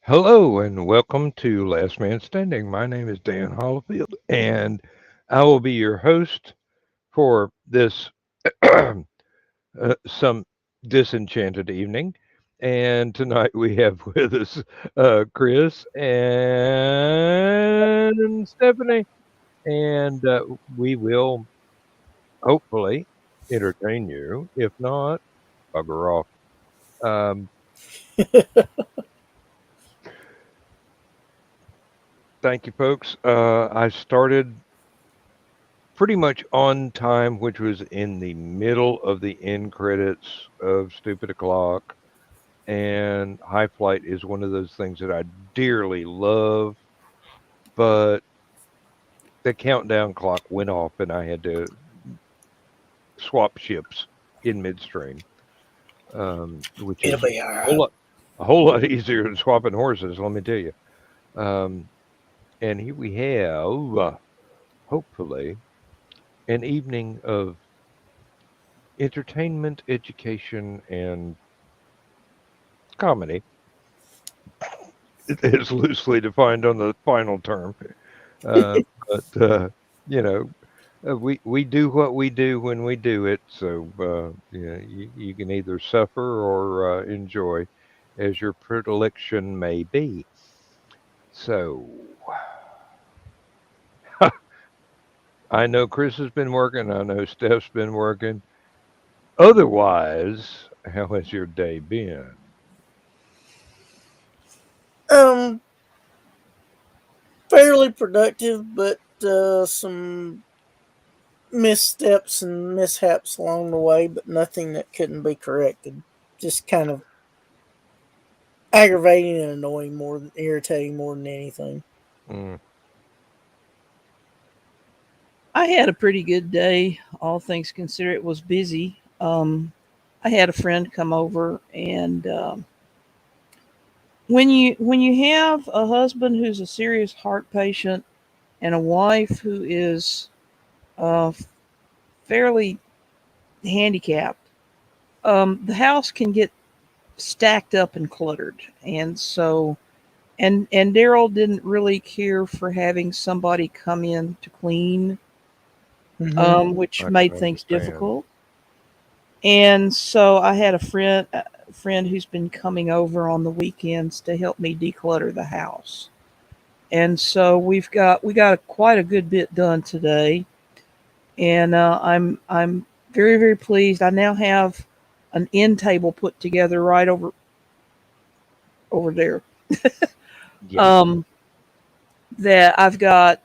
Hello and welcome to Last Man Standing. My name is Dan Hollifield, and I will be your host for this some disenchanted evening. And tonight we have with us Chris and Stephanie, and we will hopefully entertain you. If not, bugger off. Um, Thank you, folks. I started pretty much on time, which was in the middle of the end credits of Stupid O'Clock. And High Flight is one of those things that I dearly love, but the countdown clock went off and I had to swap ships in midstream, which It'll is be all a whole right. lot, a whole lot easier than swapping horses, let me tell you. Um, and here we have, hopefully, an evening of entertainment, education, and comedy. It is loosely defined on the final term, uh, but you know, we do what we do when we do it. So you can either suffer or enjoy, as your predilection may be. So I know Chris has been working. I know Steph's been working. Otherwise, how has your day been? Um, Fairly productive, but some missteps and mishaps along the way, but nothing that couldn't be corrected. Just kind of aggravating and annoying more than irritating more than anything. Mm, I had a pretty good day, all things considered. It was busy. I had a friend come over, and when you have a husband who's a serious heart patient and a wife who is uh, fairly handicapped, the house can get stacked up and cluttered, and so and Daryl didn't really care for having somebody come in to clean, Mm-hmm. which I can made things understand. difficult. And so I had a friend who's been coming over on the weekends to help me declutter the house. And so we got quite a good bit done today, and I'm very very pleased. I now have an end table put together right over there. Yeah. Um, that I've got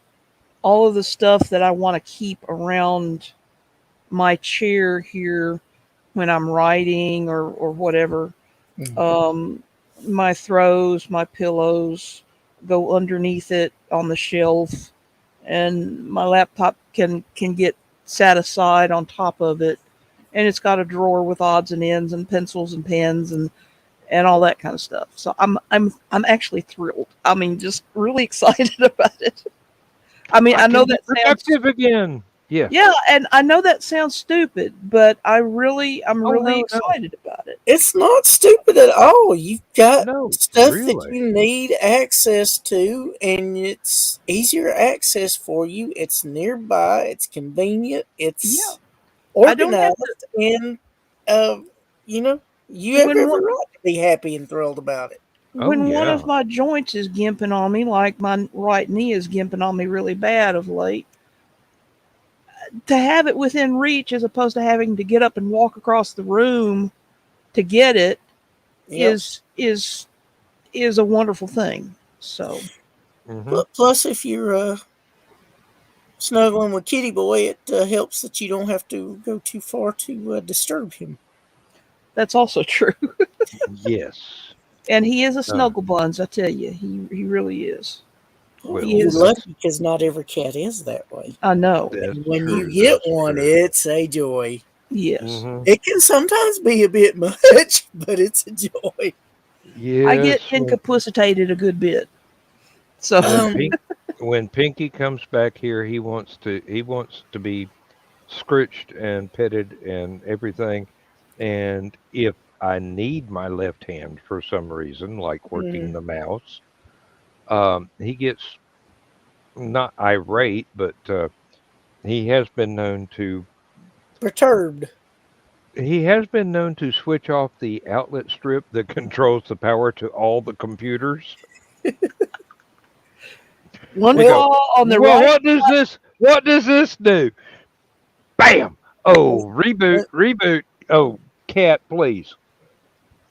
all of the stuff that I want to keep around my chair here when I'm writing or whatever. Um, my throws, my pillows go underneath it on the shelf, and my laptop can get sat aside on top of it, and it's got a drawer with odds and ends and pencils and pens and all that kind of stuff. So I'm actually thrilled. I mean, just really excited about it. I mean, I I know can be that sounds productive again. Yeah. yeah, and I know that sounds stupid, but I'm Oh, really no, no. excited about it. It's not stupid at all. You've got No, stuff that really. you need access to, and it's easier access for you. It's nearby. It's convenient. Yeah, It's I don't have to. organized, and uh, you know you have when every one right to be happy and thrilled about it. Oh, when one yeah. of my joints is gimping on me, like my right knee is gimping on me really bad of late, to have it within reach as opposed to having to get up and walk across the room to get it Yep. is a wonderful thing. So Mhm. Plus, if you're snuggling with Kitty Boy, it helps that you don't have to go too far to disturb him. that's also true. Yes. And he is a Uh, snuggle buns, I tell you. He really is. Well, He well, you're is. that's lucky because not every cat is that way. I know. And that's when you true. get That's one, true. it's a joy. Yes. Mhm. It can sometimes be a bit much, but it's a joy. I get Yes, incapacitated a good bit. So when Um, Pink when Pinky comes back here, he wants to be scritched and petted and everything. And if I need my left hand for some reason, like working Mm. the mouse, he gets not irate, but he has been known to Perturbed. he has been known to switch off the outlet strip that controls the power to all the computers. One They go, Well, paw on the well, right. what does this do? Bam! when, Oh, reboot, when reboot. Oh, cat, please.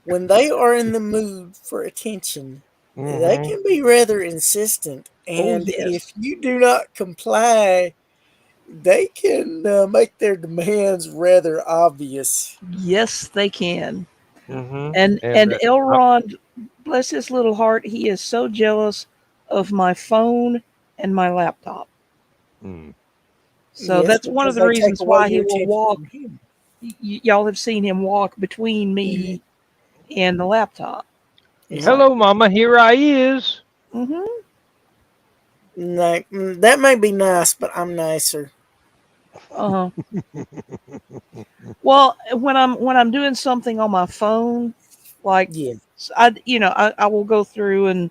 when they are in the mood for attention, they Hmm. can be rather insistent. Oh And yes, if you do not comply, they can make their demands rather obvious. yes they can. Hmm. And And that, Elrond, bless his little heart, he is so jealous of my phone and my laptop. mm, So Yes, that's one of because the they take reasons away why he your will attention walk. from him. Y'all have seen him walk between Mhm. me and the laptop. He's Yeah. like, hello, mama, here I is. mm-hmm. That may be nice, but I'm nicer. Uh-huh. Well, when I'm doing something on my phone, like Yeah. I will go through and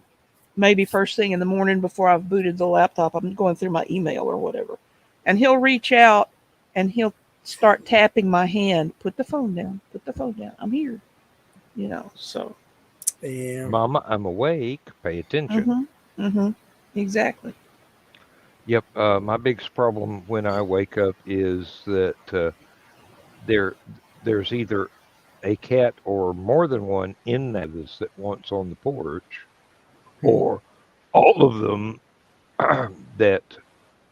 maybe first thing in the morning before I've booted the laptop, I'm going through my email or whatever, and he'll reach out and he'll start tapping my hand. Put the phone down. Put the phone down. I'm here. So. Yeah. Mama, I'm awake. Pay attention. Mm-hmm. Mm-hmm. Exactly. Yep. My biggest problem when I wake up is that there there's either a cat or more than one in this that wants on the porch, Hmm. or all of them that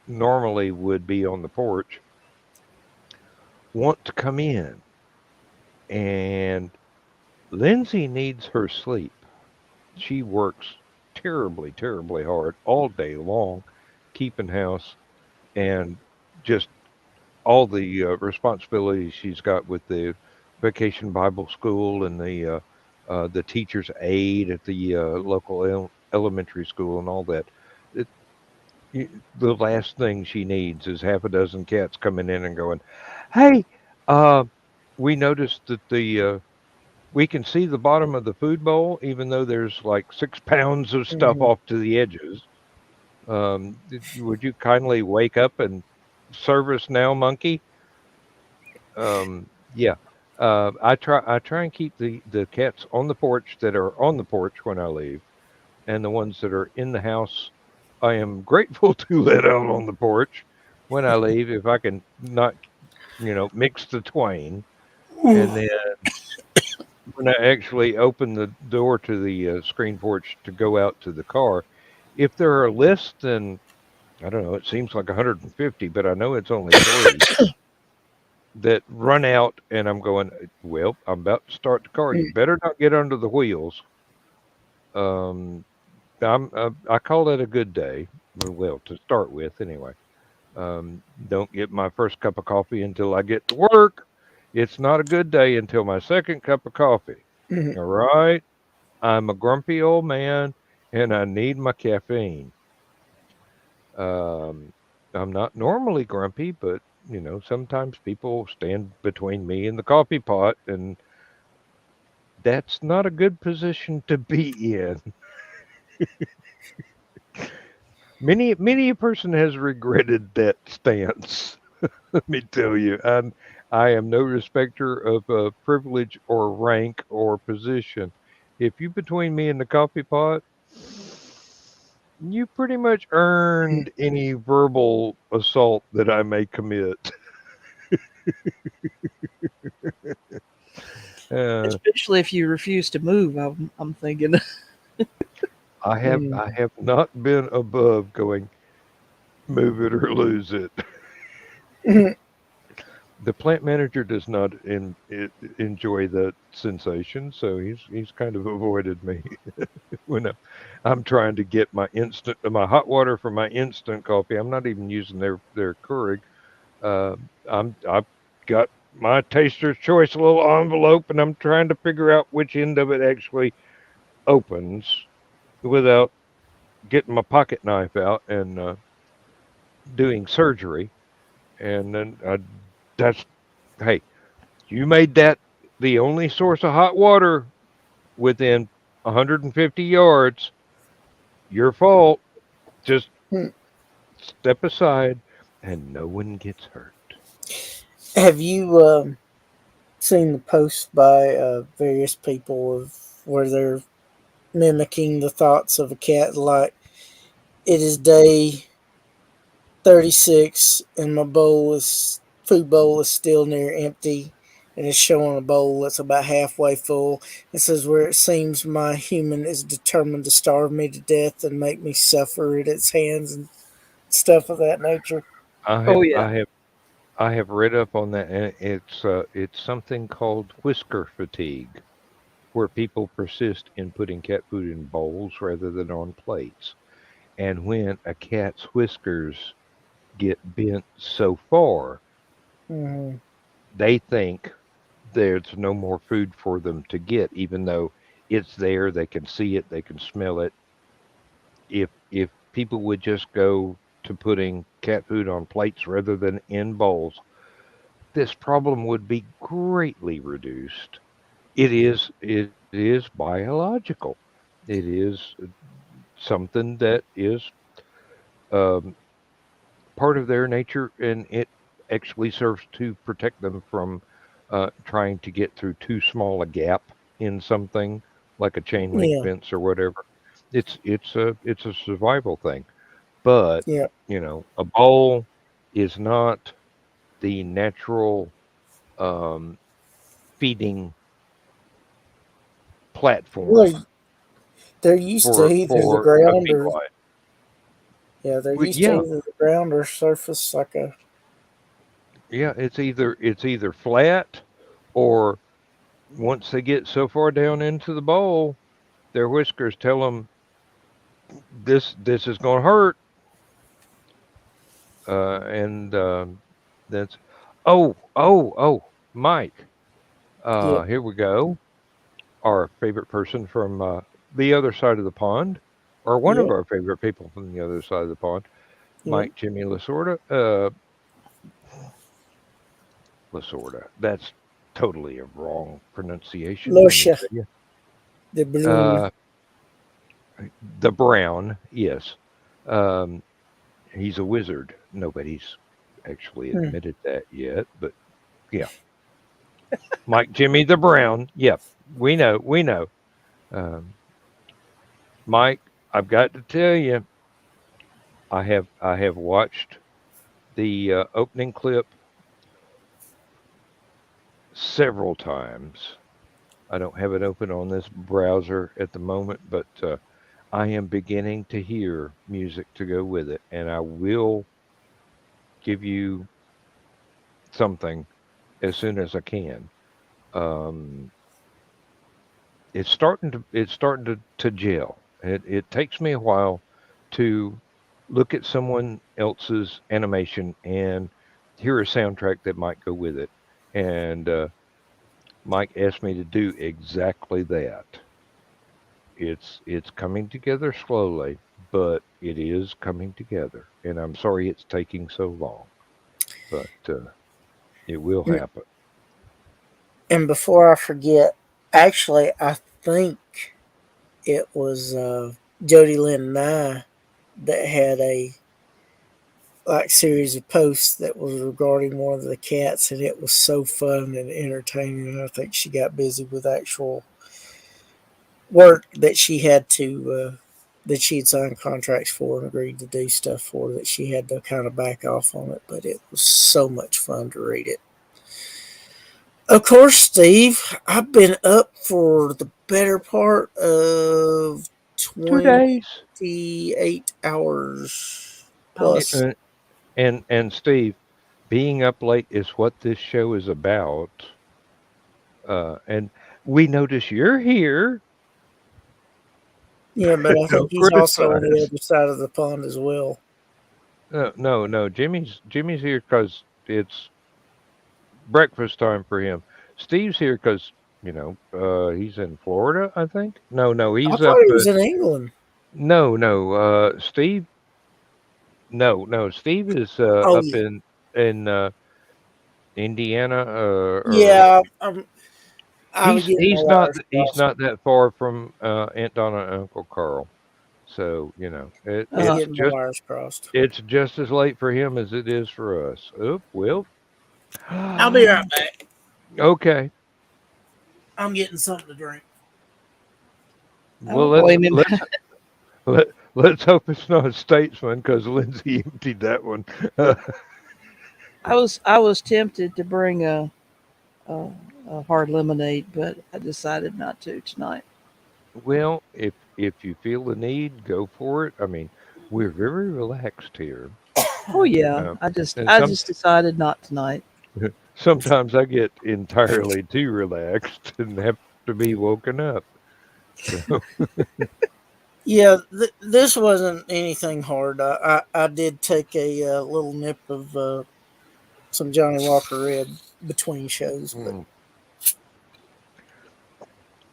normally would be on the porch want to come in. And Lindsay needs her sleep. She works terribly, terribly hard all day long, keeping house and just all the responsibilities she's got with the vacation Bible school and the teacher's aide at the local elementary school and all that. It, the last thing she needs is half a dozen cats coming in and going, "Hey, uh, we noticed that the we can see the bottom of the food bowl, even though there's like 6 pounds of stuff Hmm. off to the edges. Would you kindly wake up and serve us now, monkey?" Yeah. I try and keep the cats on the porch that are on the porch when I leave, and the ones that are in the house, I am grateful to let out on the porch when I leave if I can not, mix the twain. And then when I actually open the door to the screen porch to go out to the car, if there are less than, I don't know, it seems like 150, but I know it's only three that run out, and I'm going, well, I'm about to start the car. You better not get under the wheels. Um, I call that a good day. Well, to start with, anyway. Don't get my first cup of coffee until I get to work. It's not a good day until my second cup of coffee. Hmm. All right. I'm a grumpy old man and I need my caffeine. Um, I'm not normally grumpy, but sometimes people stand between me and the coffee pot, and that's not a good position to be in. Many a person has regretted that stance. Let me tell you, I am no respecter of privilege or rank or position. If you between me and the coffee pot, you pretty much earned any verbal assault that I may commit. Uh, Especially if you refuse to move. I'm thinking. I have not been above going move it or lose it. The plant manager does not enjoy that sensation, so he's kind of avoided me when I'm trying to get my hot water for my instant coffee. I'm not even using their Keurig. Uh, I've got my taster's choice little envelope, and I'm trying to figure out which end of it actually opens without getting my pocket knife out and doing surgery. And then that's hey, you made that. the only source of hot water within 150 yards. Your fault. Just Hmm. step aside and no one gets hurt. Have you seen the posts by various people of where they're mimicking the thoughts of a cat? Like, it is day 36 and my food bowl is still near empty, and it's showing a bowl that's about halfway full. It says, where it seems my human is determined to starve me to death and make me suffer at its hands, and stuff of that nature. I Oh have yeah. I have I have read up on that, and it's something called whisker fatigue, where people persist in putting cat food in bowls rather than on plates. And when a cat's whiskers get bent so far, Hmm. they think there's no more food for them to get, even though it's there. They can see it, they can smell it. If people would just go to putting cat food on plates rather than in bowls, this problem would be greatly reduced. It is biological. It is something that is um, part of their nature, and it actually serves to protect them from trying to get through too small a gap in something like a chain link Yeah, fence or whatever. It's a survival thing. But yeah. a bowl is not the natural um, feeding platform Well, they're used to either the for a ground or feline. yeah, they're Well, used to yeah, either the ground or surface like a yeah. It's either flat, or once they get so far down into the bowl, their whiskers tell them this is going to hurt, and that's Mike. yeah, Here we go. Our favorite person from the other side of the pond, or one yeah, of our favorite people from the other side of the pond, yeah. Mike Jimmy Lasorda. Lasorda. That's totally a wrong pronunciation. Let me Lusha, tell you. the broom. Uh, the Brown, yes. Um, he's a wizard. Nobody's actually Hmm. admitted that yet, but yeah. Mike Jimmy the Brown. Yep, we know. We know. Um, Mike, I've got to tell you, I have watched the opening clip several times. I don't have it open on this browser at the moment, but I am beginning to hear music to go with it, and I will give you something as soon as I can. Um, it's starting to gel. It takes me a while to look at someone else's animation and hear a soundtrack that might go with it. And Mike asked me to do exactly that. It's coming together slowly, but it is coming together. And I'm sorry it's taking so long, but it will happen. And before I forget, actually, I think it was Jody Lynn and I that had a like series of posts that was regarding one of the cats, and it was so fun and entertaining. And I think she got busy with actual work that she had to that she had signed contracts for and agreed to do stuff for, that she had to kind of back off on it. But it was so much fun to read it. Of course, Steve, I've been up for the better part of 2 days. 28 hours Oh, Yeah, plus. and Steve, being up late is what this show is about. And we notice you're here. Yeah, but I think Don't he's also on the criticize. other side of the pond as well. No, no, no. Jimmy's here because it's breakfast time for him. Steve's here because he's in Florida, I think. No, no, I he's up. thought he was in England. No, no. Steve. No, no. Steve is Oh, up yeah. in Indiana, or Yeah, I was getting my wires He's crossed. not that far from Aunt Donna and Uncle Carl. So, I was Uh, getting my wires crossed. it's just as late for him as it is for us. Oh, well. I'll be right back. Okay. I'm getting something to drink. I Well, don't blame him. let's hope it's not a Statesman because Lindsay emptied that one. I was tempted to bring a, a hard lemonade, but I decided not to tonight. Well, if you feel the need, go for it. I mean, we're very relaxed here. Oh yeah, Um, I just and I just decided not tonight. sometimes I get entirely too relaxed and have to be woken up. So, Yeah, this wasn't anything hard. I did take a little nip of some Johnny Walker Red between shows, but mm,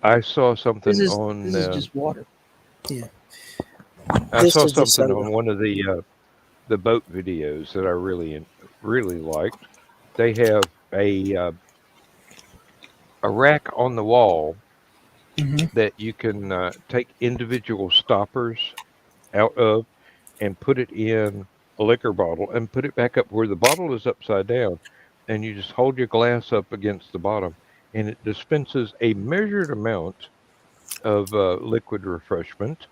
I saw This something is on this is just water. yeah, I this saw is the something soda. on one of the boat videos that I really liked. They have a rack on the wall Hmm. that you can take individual stoppers out of and put it in a liquor bottle and put it back up where the bottle is upside down, and you just hold your glass up against the bottom, and it dispenses a measured amount of liquid refreshment,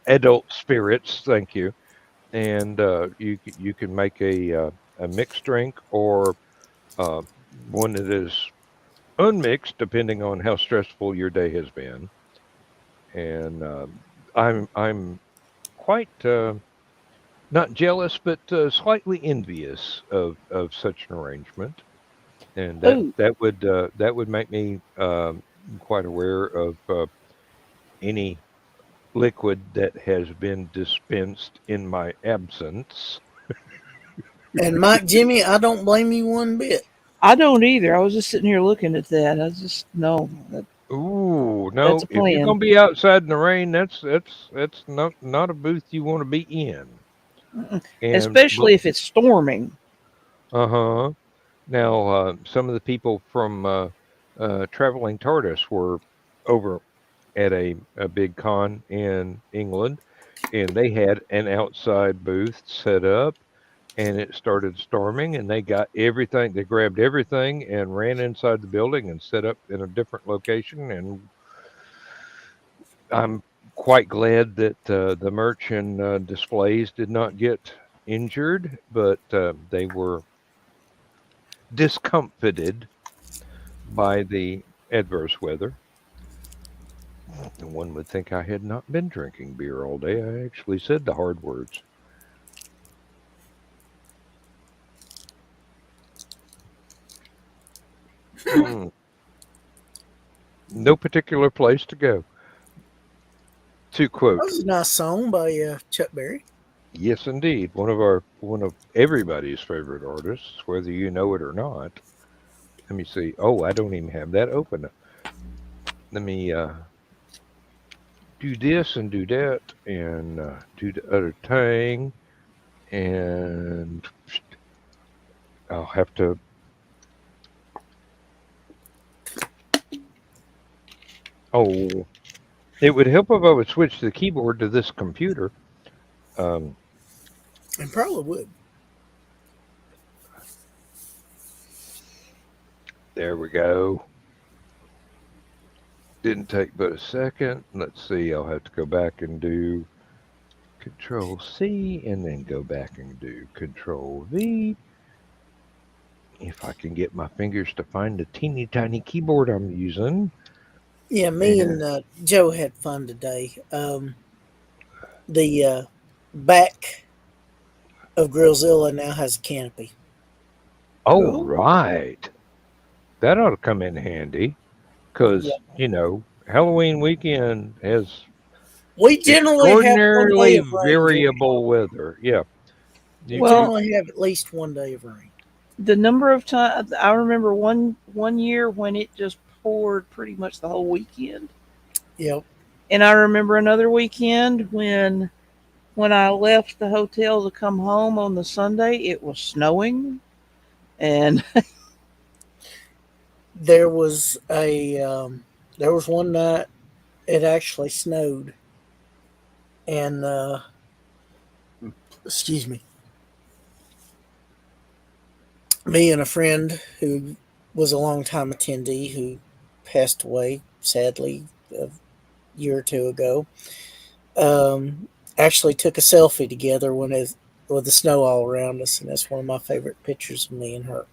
adult spirits. Thank you. And you can make a mixed drink or uh, one that is unmixed, depending on how stressful your day has been. And I'm quite not jealous, but slightly envious of such an arrangement. And Oh, that would make me quite aware of any liquid that has been dispensed in my absence. And Mike Jimmy, I don't blame you one bit. I don't either. I was just sitting here looking at that. I just no, Ooh, that's no! a If you're plan. gonna be outside in the rain, that's not a booth you want to be in. And Especially if it's storming. uh-huh. Now, some of the people from Traveling TARDIS were over at a big con in England, and they had an outside booth set up, and it started storming, and they got everything. They grabbed everything and ran inside the building and set up in a different location. And I'm quite glad that the merch and displays did not get injured, but they were discomfited by the adverse weather. And one would think I had not been drinking beer all day. I actually said the hard words. Mm, no particular place to go. To That quote, was a nice song by Chuck Berry. yes, indeed, one of everybody's favorite artists, whether you know it or not. Let me see. Oh, I don't even have that open. Let me do this and do that and do the other thing, and I'll have to. Oh, it would help if I would switch the keyboard to this computer. Um, And probably would. there we go. Didn't take but a second. Let's see. I'll have to go back and do Control C and then go back and do Control V. If I can get my fingers to find the teeny tiny keyboard I'm using. Yeah, me and And Joe had fun today. The back of Grillzilla now has a canopy. oh, Oh, right. That ought to come in handy Yeah, because, Halloween weekend has we generally have 1 day extraordinarily of rain, Joe. variable weather. Yeah. We You well, generally have at least 1 day of rain. the number of times I remember one year when it just poured pretty much the whole weekend, Yep. and I remember another weekend when I left the hotel to come home on the Sunday, it was snowing, and there was there was one night it actually snowed, and excuse me and a friend who was a longtime attendee who passed away sadly a year or two ago, actually took a selfie together with the snow all around us, and that's one of my favorite pictures of me and her.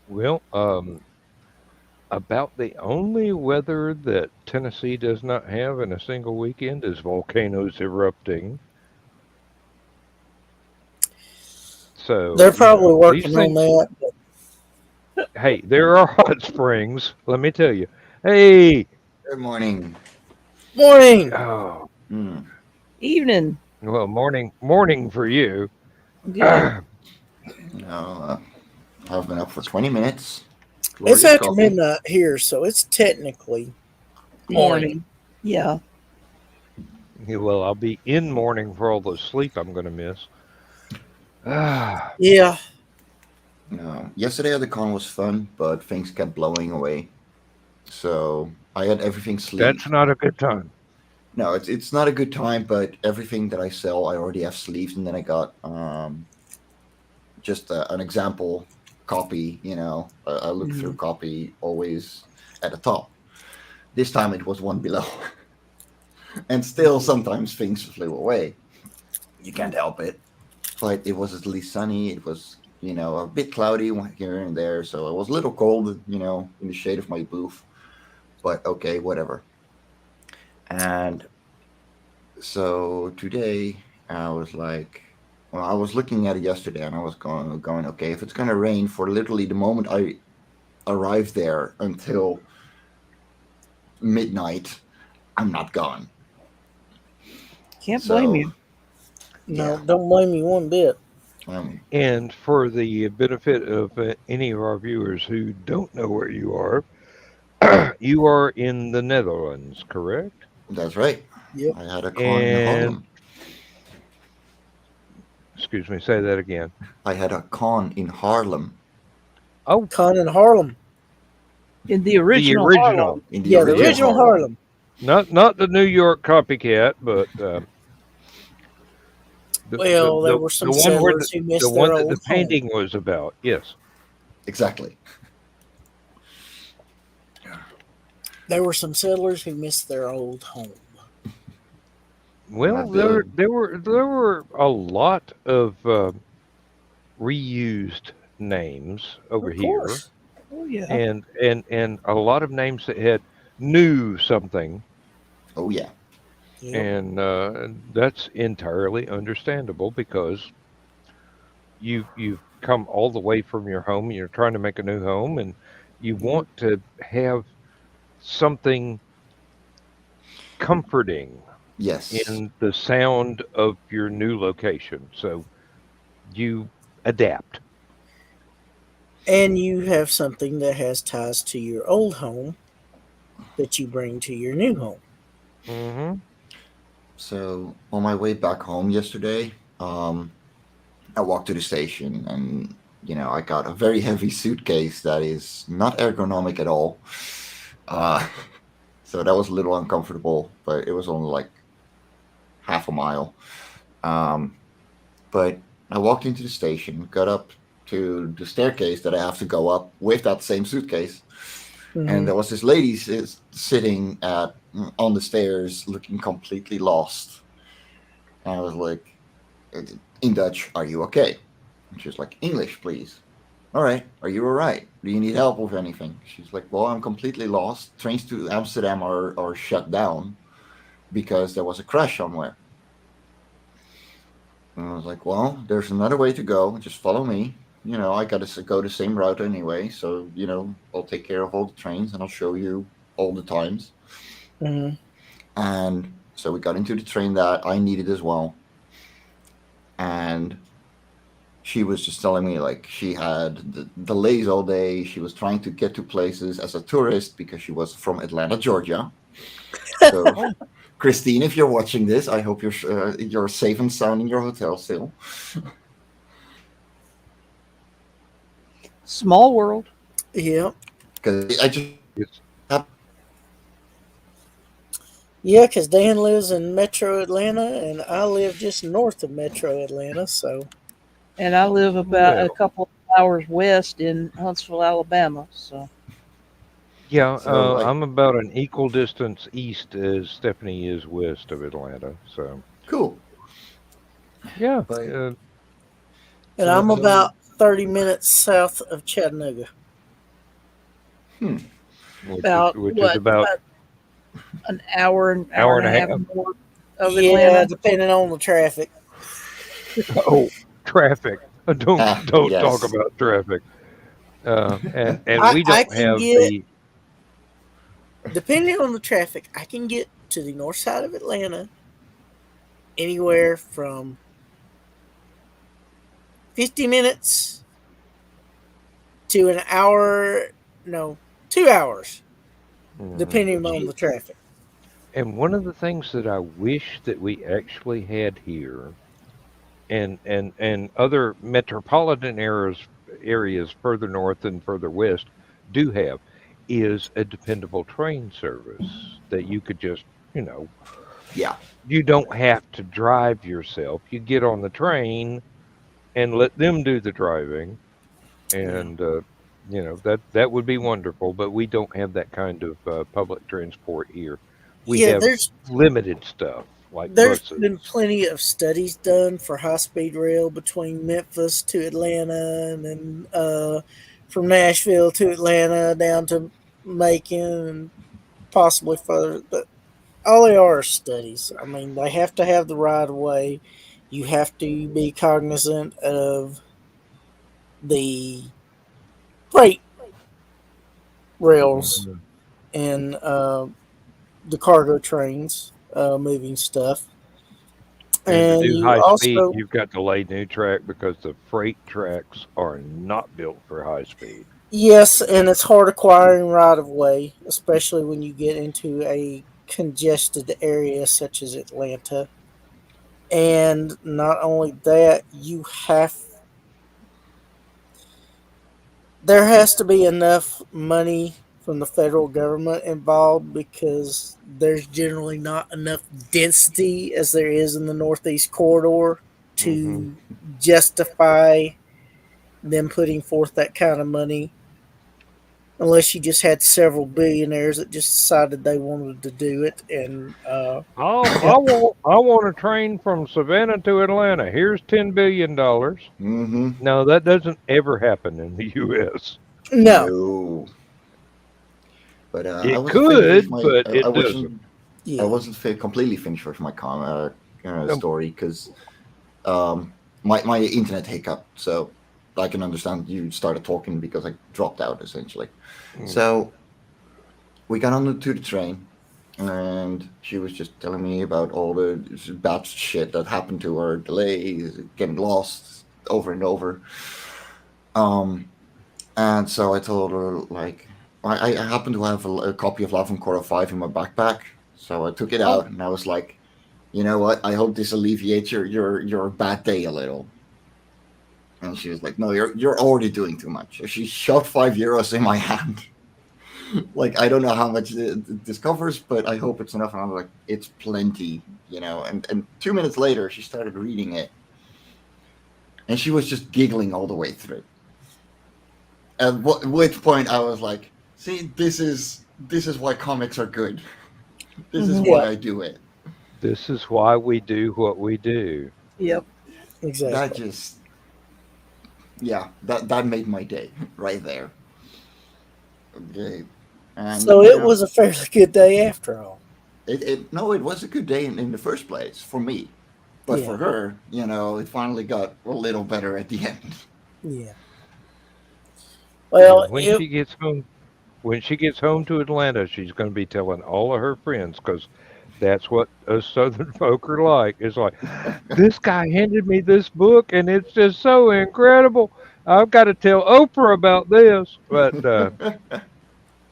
Well, about the only weather that Tennessee does not have in a single weekend is volcanoes erupting. So, They're probably these working on things, that. hey, there are hot springs, let me tell you. Hey, Good morning. Morning. oh, Hmm. Evening. well, morning for you. Yeah. Now, I've been up for 20 minutes. It's Glorious after coffee. midnight here, so it's technically morning. Morning. Yeah. Well, I'll be in mourning for all the sleep I'm going to miss. Ah, Yeah. Yesterday at the con was fun, but things kept blowing away. So I had everything that's sleeved. not a good time. No, it's not a good time, but everything that I sell, I already have sleeved, and then I got just an example copy. I look through Mhm. copy always at the top. This time it was one below, and still sometimes things flew away. You can't help it. But it was at least sunny. It was, a bit cloudy here and there. So it was a little cold, in the shade of my booth. But okay, whatever. And so today I was like, well, I was looking at it yesterday and I was going, okay, if it's going to rain for literally the moment I arrive there until midnight, I'm not gone. Can't blame So, you. No, yeah. don't blame me one bit. Um, And for the benefit of any of our viewers who don't know where you are, you are in the Netherlands, correct? that's right. Yep. I had a con in And, Harlem. excuse me, say that again. I had a con in Harlem, Oh, Con in Harlem. In the the original original. Harlem. in the Yeah, the original Yes. original Harlem. Harlem. Not the New York copycat, but the, the Well, there the were the some one where settlers who the missed one their that the old home. painting was about. Yes. Exactly. There were some settlers who missed their old home. Well, there The there were there were a lot of reused names over Of here, course. Oh yeah. and a lot of names that had new something, Oh yeah. Yep. and that's entirely understandable because you've come all the way from your home, and you're trying to make a new home, and you Yep. want to have something comforting Yes. in the sound of your new location. So you adapt. And you have something that has ties to your old home that you bring to your new home. Hmm. So on my way back home yesterday, I walked to the station and I got a very heavy suitcase that is not ergonomic at all. Uh, so that was a little uncomfortable, but it was only like half a mile. Um, but I walked into the station, got up to the staircase that I have to go up with that same suitcase, and Hmm. there was this lady sitting on the stairs, looking completely lost. And I was like, in Dutch, "Are you okay?" And she's like, "English, please." "All right. Are you all right? Do you need help with anything?" She's like, "Well, I'm completely lost. Trains to Amsterdam are shut down because there was a crash somewhere." And I was like, "Well, there's another way to go. Just follow me. I got to go the same route anyway. So, I'll take care of all the trains and I'll show you all the times." Hmm. And so we got into the train that I needed as well. And she was just telling me like she had the delays all day. She was trying to get to places as a tourist because she was from Atlanta, Georgia. So, Oh, Christine, if you're watching this, I hope you're safe and sound in your hotel still. small world. Yeah. Because I just It's Yeah, because Dan lives in Metro Atlanta, and I live just north of Metro Atlanta. So And I live about a well, couple of hours west in Huntsville, Alabama. So, yeah. so I I'm about an equal distance east as Stephanie is west of Atlanta. So cool. yeah, But and so I'm so about 30 minutes south of Chattanooga. hmm. about which is what, about about an hour and hour hour and and a a half half. north of Yeah, Atlanta. depending on the traffic. Oh, traffic. Don't talk Yes. about traffic. And we I don't can have get, the. depending on the traffic, I can get to the north side of Atlanta anywhere from 50 minutes to an hour, no, 2 hours, Mhm. depending on the traffic. And one of the things that I wish that we actually had here, and other metropolitan areas further north and further west do have, is a dependable train service that you could just, you know, Yeah. you don't have to drive yourself. You get on the train and let them do the driving, Yeah. and that would be wonderful. But we don't have that kind of public transport here. We Yeah, have limited stuff like there's been buses. plenty of studies done for high speed rail between Memphis to Atlanta, and then from Nashville to Atlanta down to Macon and possibly further. But all they are studies. I mean, they have to have the right of way. You have to be cognizant of the freight rails Mhm. and the cargo trains moving stuff. And to And do you high speed, also, you've got to lay new track because the freight tracks are not built for high speed. yes, and it's hard acquiring right of way, especially when you get into a congested area such as Atlanta. And not only that, there has to be enough money from the federal government involved because there's generally not enough density as there is in the Northeast corridor Hmm. to justify them putting forth that kind of money, unless you just had several billionaires that just decided they wanted to do it. And I want a train from Savannah to Atlanta. Here's $10 billion. Mm-hmm. No, that doesn't ever happen in the U.S. no, No. But I It wasn't finished with could, my. but it doesn't. I yeah, wasn't completely finished with my Um, story because my internet hiccuped. So I can understand you started talking because I dropped out essentially. mm, So we got onto the train, and she was just telling me about all the bad shit that happened to her, delays, getting lost over and over. Um, and so I told her, like, I happen to have a copy of Love and Core 5 in my backpack. So I took it oh, out and I was like, you know what? I hope this alleviates your bad day a little. And she was like, no, you're already doing too much. She shoved €5 in my hand. Like, I don't know how much this covers, but I hope it's enough. And I'm like, it's plenty, you know. And 2 minutes later, she started reading it, and she was just giggling all the way through. At which point I was like, see, this is why comics are good. This is hmm yeah, why I do it. this is why we do what we do. yep. That exactly. just yeah, that made my day right there. Okay. And So it was a fairly good day after all. it no, it was a good day in the first place for me. But Yeah, for her, it finally got a little better at the end. yeah. Well, And when she gets home to Atlanta, she's going to be telling all of her friends because that's what us Southern folk are like. It's like, this guy handed me this book, and it's just so incredible. I've got to tell Oprah about this. But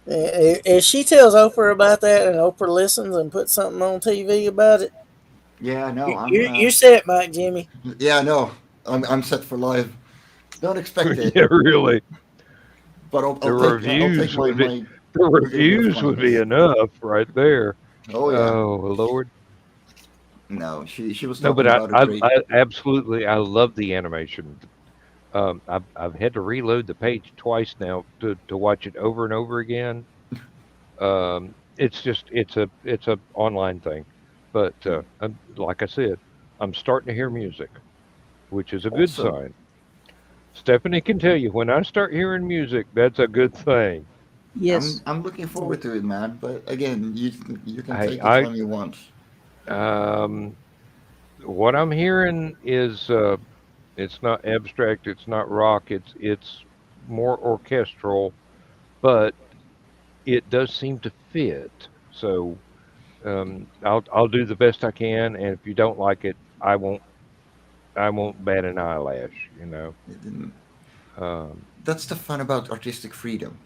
if she tells Oprah about that and Oprah listens and puts something on TV about it, Yeah, no, you're set, Mike Jimmy. yeah, no, I'm set for life. Don't expect it. yeah, really. But The I'll take reviews my would be my the degree of reviews would be funniness. enough right there. Oh yeah. Oh Lord. No, she was No, but talking about a great. I absolutely I love the animation. I've had to reload the page twice now to watch it over and over again. It's just it's a online thing, but like I said, I'm starting to hear music, which is a good Awesome. sign. Stephanie can tell you when I start hearing music, that's a good thing. Yes. I'm looking forward to it, man. But again, you can Hey, take the time you want. um, what I'm hearing is it's not abstract, it's not rock, it's more orchestral, but it does seem to fit. So I'll do the best I can, and if you don't like it, I won't bat an eyelash. You know. And Um, that's the fun about artistic freedom.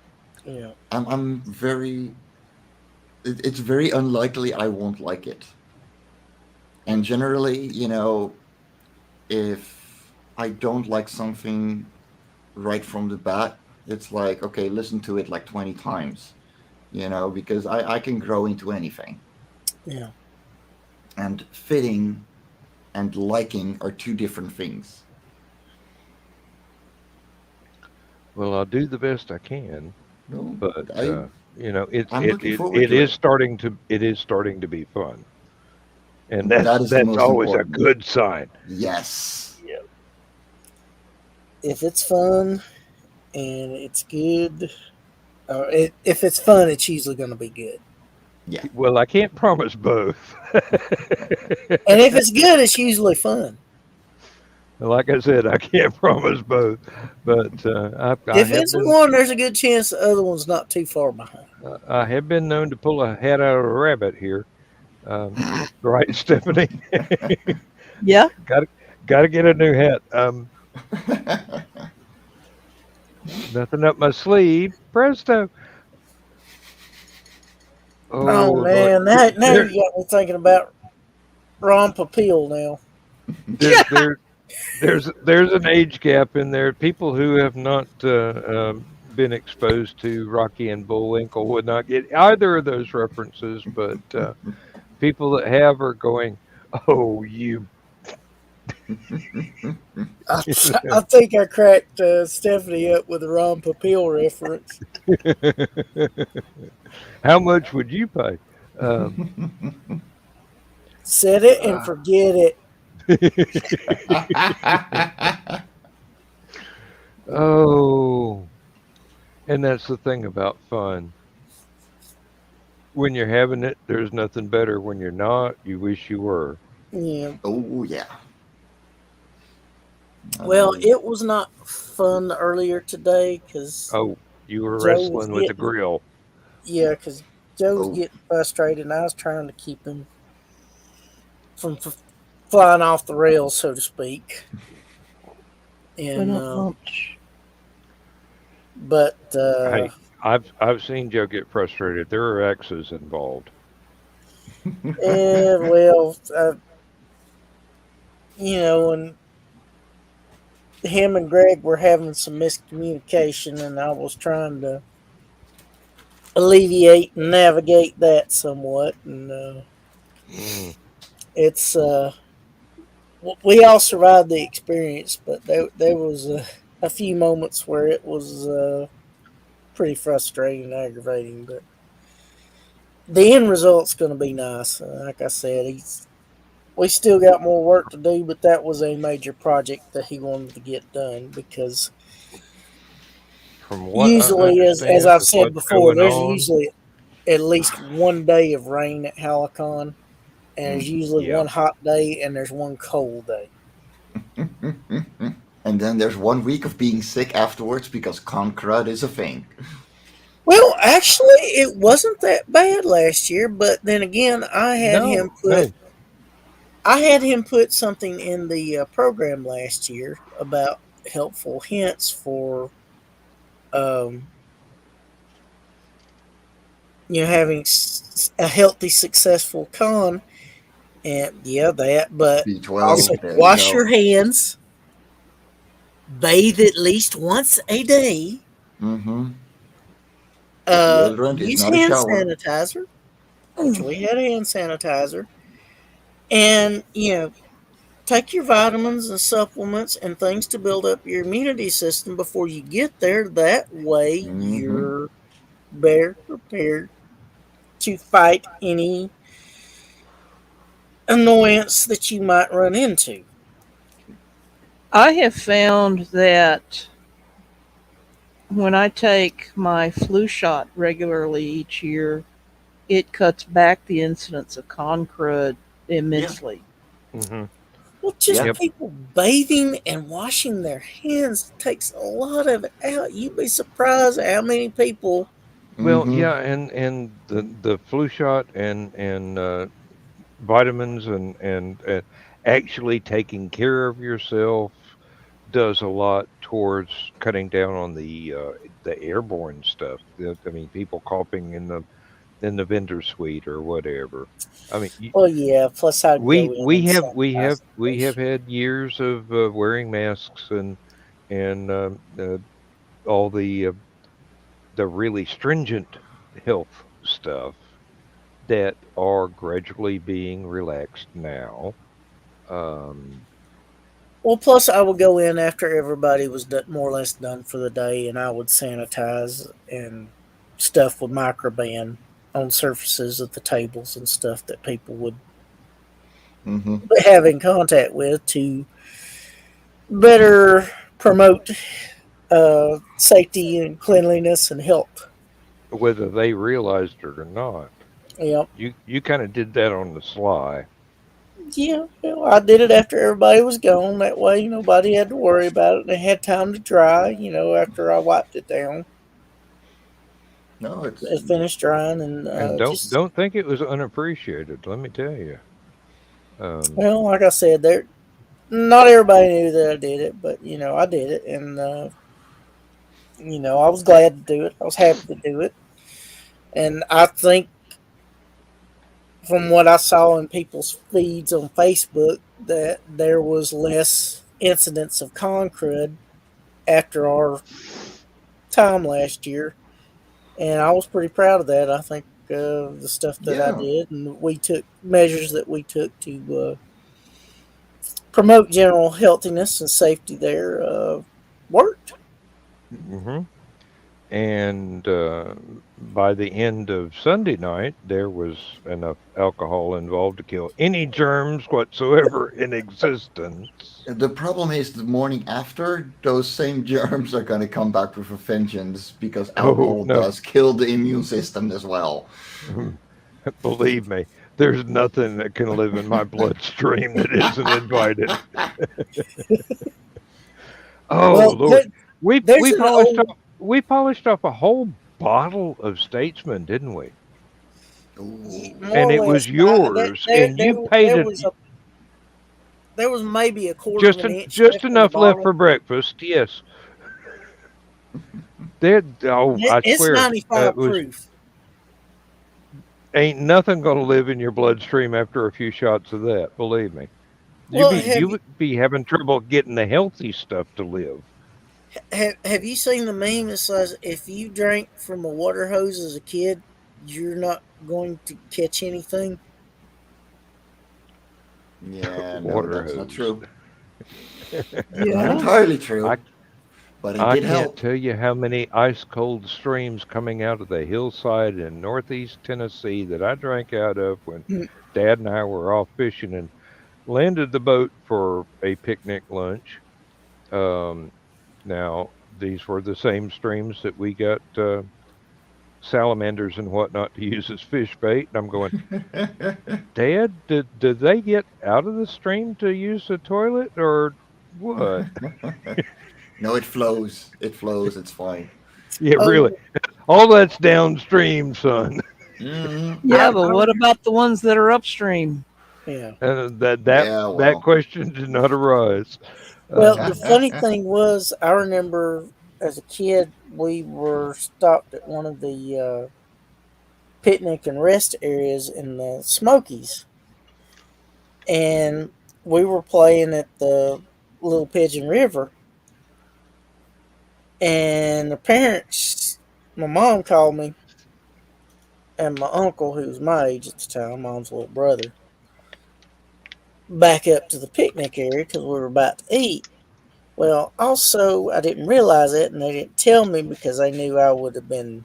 Yeah. I'm very. It's very unlikely I won't like it. And generally, if I don't like something right from the bat, it's like, okay, listen to it like 20 times, because I can grow into anything. Yeah. And fitting and liking are two different things. well, I'll do the best I can, No, but you know, I'm looking forward to it. it is starting to be fun, and That is the that's most always a important. good sign. Yes. Yeah. If it's fun and it's good, if it's fun, it's usually going to be good. Yeah. Well, I can't promise both. And if it's good, it's usually fun. Like I said, I can't promise both, but I If have it's been one, there's a good chance the other one's not too far behind. I have been known to pull a hat out of a rabbit here. Um, right, Stephanie? Yeah. got to got to get a new hat. Nothing up my sleeve. Presto. Oh Oh Lord, man, now there, you got me thinking about Ron Popeil now. there, there, there's an age gap in there. People who have not been exposed to Rocky and Bullwinkle would not get either of those references, but people that have are going, "Oh, you." I think I cracked Stephanie up with a Ron Popeil reference. How much would you pay? Um, Set it and uh, forget it. oh, and that's the thing about fun. When you're having it, there's nothing better. When you're not, you wish you were. Yeah. Oh yeah. Well, Uh, it was not fun earlier today because Oh, you were Joe was wrestling with the getting grill. yeah, because Joe was oh, getting frustrated, and I was trying to keep him from flying off the rails, so to speak. And Punch. but Hey, I've seen Joe get frustrated. There are X's involved. well, and him and Greg were having some miscommunication, and I was trying to alleviate and navigate that somewhat. And Mm. it's we all survived the experience, but there was a few moments where it was pretty frustrating and aggravating. But the end result's going to be nice. Like I said, we still got more work to do, but that was a major project that he wanted to get done because From what I usually, as understand I've with said what's before, going there's on, usually at least one day of rain at Hallowcon, and there's mm. usually yeah. one hot day and there's one cold day. And then there's 1 week of being sick afterwards because con crud is a thing. Well, actually, it wasn't that bad last year, but then again, No, no. I had him put something in the program last year about helpful hints for um, having a healthy, successful con, and yeah, that. But also, B12. There you wash go. your hands, bathe at least once a day, Mm-hmm. The deodorant is Use not a hand shower. sanitizer, which we had hand sanitizer, and take your vitamins and supplements and things to build up your immunity system before you get there. That way, Mm-hmm. you're better prepared to fight any annoyance that you might run into. I have found that when I take my flu shot regularly each year, it cuts back the incidence of concrud Yeah. immensely. Hmm. Well, just Yeah. Yep. people bathing and washing their hands takes a lot of it out. You'd be surprised at how many people. Well, Mm-hmm. yeah, and the flu shot and vitamins and actually taking care of yourself does a lot towards cutting down on the airborne stuff. I mean, people coughing in the vendor suite or whatever. I mean, Well, yeah. Plus, I'd go in and sanitize the we have place. had years of wearing masks and all the really stringent health stuff that are gradually being relaxed now. Um, Well, plus, I would go in after everybody was more or less done for the day, and I would sanitize and stuff with microban on surfaces of the tables and stuff that people would Mm-hmm. have in contact with to better promote safety and cleanliness and health. whether they realized it or not, Yep. you kind of did that on the sly. Yeah, I did it after everybody was gone. That way, nobody had to worry about it. They had time to dry. After I wiped it down, No, it's it finished drying, and And just don't think it was unappreciated. Let me tell you. Um, well, like I said, there not everybody knew that I did it, but I did it, and I was glad to do it. I was happy to do it, and I think from what I saw in people's feeds on Facebook that there was less incidents of concrete after our time last year, and I was pretty proud of that. I think the stuff that I yeah. did, and we took measures that we took to promote general healthiness and safety there worked. mhm. And by the end of Sunday night, there was enough alcohol involved to kill any germs whatsoever in existence. The problem is the morning after, those same germs are going to come back with a vengeance because Oh alcohol no, does kill the immune system as well. believe me, there's nothing that can live in my bloodstream that isn't invited. Oh Well, Lord, there's an old we polished off a whole bottle of Statesman, didn't we? Ooh. more And or it was less. yours, and you paid There it was maybe a quarter of an inch just left in the enough left bottle. for breakfast. Yes, there. Oh, I It's swear, 95 it was proof. ain't nothing gonna live in your bloodstream after a few shots of that. Believe me, Well, you would be having trouble getting the healthy stuff to live. have you seen the meme that says if you drank from a water hose as a kid, you're not going to catch anything? Yeah, no, Water that's not hose. true. Not Yeah. entirely I true, but it I did can't help. tell you how many ice cold streams coming out of the hillside in northeast Tennessee that I drank out of when Dad and I were off fishing and landed the boat for a picnic lunch. Um, Now, these were the same streams that we got salamanders and whatnot to use as fish bait. And I'm going, Dad, did they get out of the stream to use the toilet or what? No, it flows. It flows. It's fine. Yeah, really. Oh, All that's downstream, son. Hmm. Yeah, but what about the ones that are upstream? yeah. And Yeah, that well. question did not arise. Well, the Um, funny thing was, I remember as a kid, we were stopped at one of the picnic and rest areas in the Smokies, and we were playing at the Little Pigeon River, And the parents, my mom called me, and my uncle, who was my age at the time, mom's little brother, back up to the picnic area because we were about to eat. Well, also, I didn't realize it, and they didn't tell me because they knew I would have been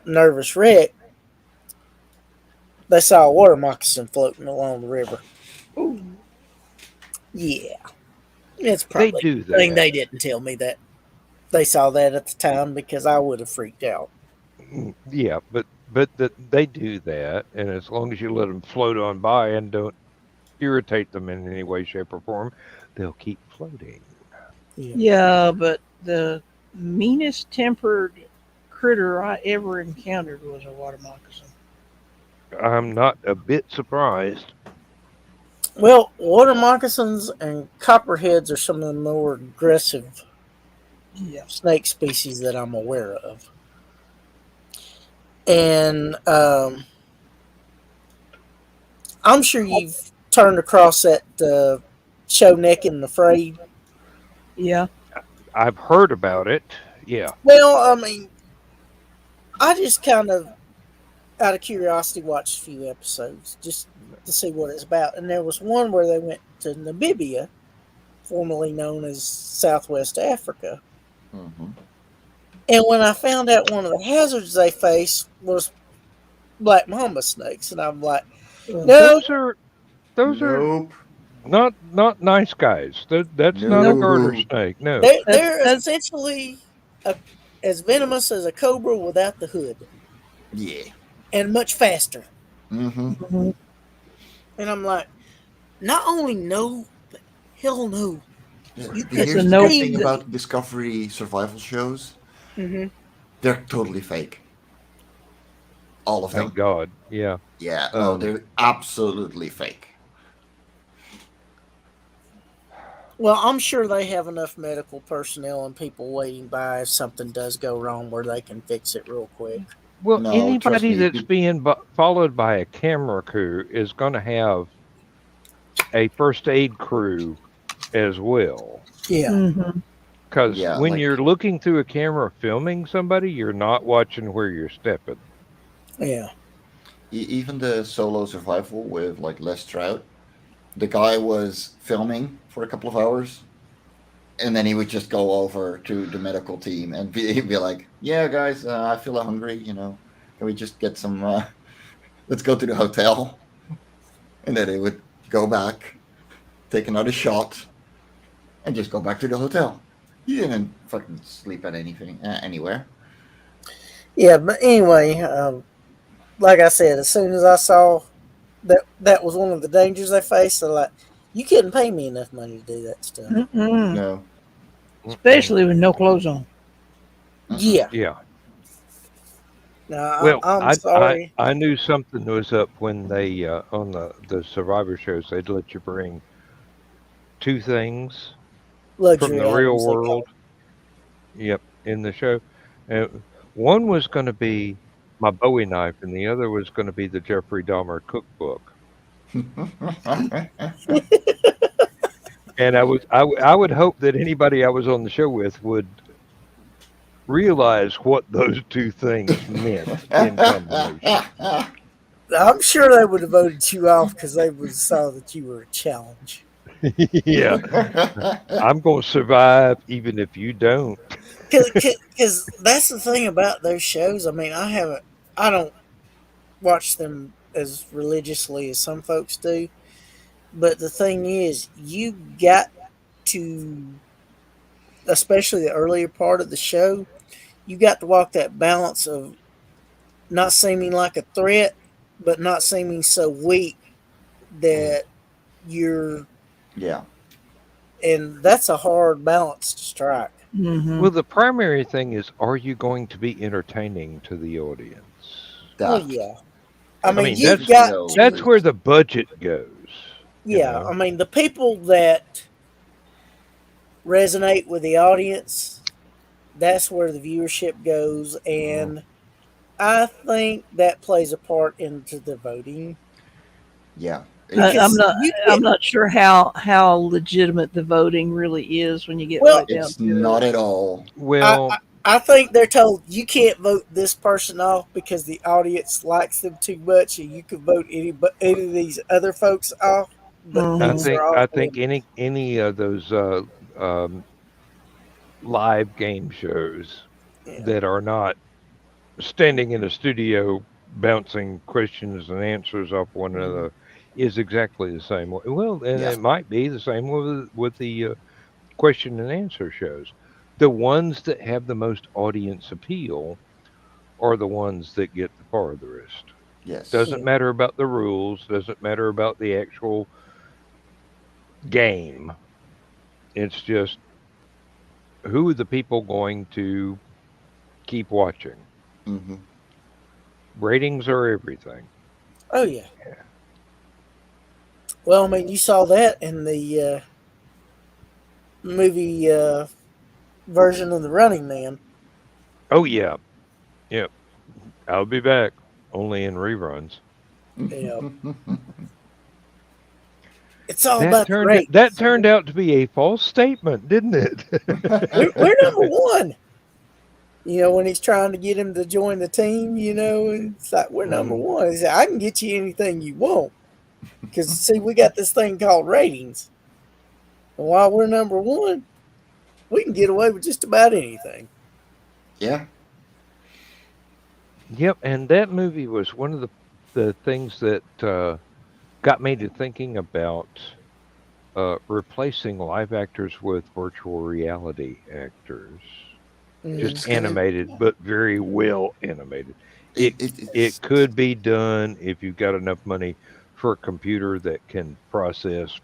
nervous wreck. They saw a water moccasin floating along the river. Ooh. Yeah, it's They probably do a thing that. they didn't tell me that they saw that at the time because I would have freaked out. Yeah, but they do that, and as long as you let them float on by and don't irritate them in any way, shape, or form, they'll keep floating. Yeah. Yeah, but the meanest tempered critter I ever encountered was a water moccasin. I'm not a bit surprised. Well, water moccasins and copperheads are some of the more aggressive Yeah. snake species that I'm aware of. And I'm sure you've turned across that show Naked and Afraid. Yeah. I've heard about it. Yeah. Well, I mean, I just kind of, out of curiosity, watched a few episodes just to see what it's about. And there was one where they went to Namibia, formerly known as Southwest Africa. Mm-hmm. And when I found out one of the hazards they face was black mamba snakes, and I'm like, no, Those are those are Nope. not nice guys. That's not a Nope. garter No. snake. No. they're That's essentially as venomous as a cobra without the hood, Yeah. and much faster. Mm-hmm. mhm. And I'm like, not only no, but hell no. Yeah. You It's could a Here's the nope. good dream thing that. about Discovery survival shows. Hmm. They're totally fake. All of Thank them. God. Yeah. Yeah. No, Um, they're absolutely fake. Well, I'm sure they have enough medical personnel and people waiting by if something does go wrong where they can fix it real quick. well, No, trust anybody me. that's being followed by a camera crew is going to have a first aid crew as well. Yeah, Mhm. Because Yeah, when you're like looking through a camera filming somebody, you're not watching where you're stepping. yeah, even the solo survival with like Les Trout, the guy was filming for a couple of hours, and then he would just go over to the medical team and he'd be like, "Yeah, guys, I feel hungry. Can we just get some? Let's go to the hotel." And then he would go back, take another shot, and just go back to the hotel. He didn't fucking sleep at anything anywhere. yeah. But anyway, like I said, as soon as I saw that was one of the dangers they faced, I'm like, you couldn't pay me enough money to do that stuff. Mm-mm. No. Mm-mm. Especially with no clothes on. Mm-mm. Yeah. Yeah. No, Well, I'm I sorry. I knew something was up when they on the Survivor shows they'd let you bring two things from Luxury the real items, they call world. Yep, in the show. One was going to be my Bowie knife, and the other was going to be the Jeffrey Dahmer cookbook. And I would hope that anybody I was on the show with would realize what those two things meant in combination. it. I'm sure they would have voted you off because they would have saw that you were a challenge. Yeah, I'm going to survive even if you don't. Because that's the thing about those shows. I mean, I don't watch them as religiously as some folks do. But the thing is, you got to, especially the earlier part of the show, you got to walk that balance of not seeming like a threat, but not seeming so weak that you're, Yeah, and that's a hard balance to strike. Mm-hmm. Well, the primary thing is, are you going to be entertaining to the audience? Well, that yeah. I and I mean, mean, you've that's got absolutely. that's to, where the budget goes. You yeah. I know. mean, the people that resonate with the audience, that's where the viewership goes. Mm. And I think that plays a part into the voting. Yeah. I'm because not. you I'm can't. not sure how legitimate the voting really is when you get Well, right down It's to not it. at all. I, Well, I I think they're told you can't vote this person off because the audience likes them too much, and you can vote any of these other folks off. But I these Hmm. are think all I think eliminated. any of those um, live game shows Yeah. that are not standing in a studio bouncing questions and answers off one Mhm. another is exactly the same way. Well, and Yeah. it might be the same with the question and answer shows. The ones that have the most audience appeal are the ones that get the farthest. Yes. Doesn't Yeah. matter about the rules, doesn't matter about the actual game. It's just who are the people going to keep watching? Hmm. Ratings are everything. Oh yeah. Well, I mean, you saw that in the movie version of the Running Man. Oh yeah, yeah. I'll be back. Only in reruns. You know, it's all about the That ratings. turned out to be a false statement, didn't it? We're number one. When he's trying to get him to join the team, it's like we're number Mhm. one. He said, I can get you anything you want. Because, see, we got this thing called ratings. And while we're number one, we can get away with just about anything. Yeah. Yep, and that movie was one of the things that got me to thinking about replacing live actors with virtual reality actors. Just Hmm. It's kind of animated, but very well animated. It it's it could be done if you've got enough money for a computer that can process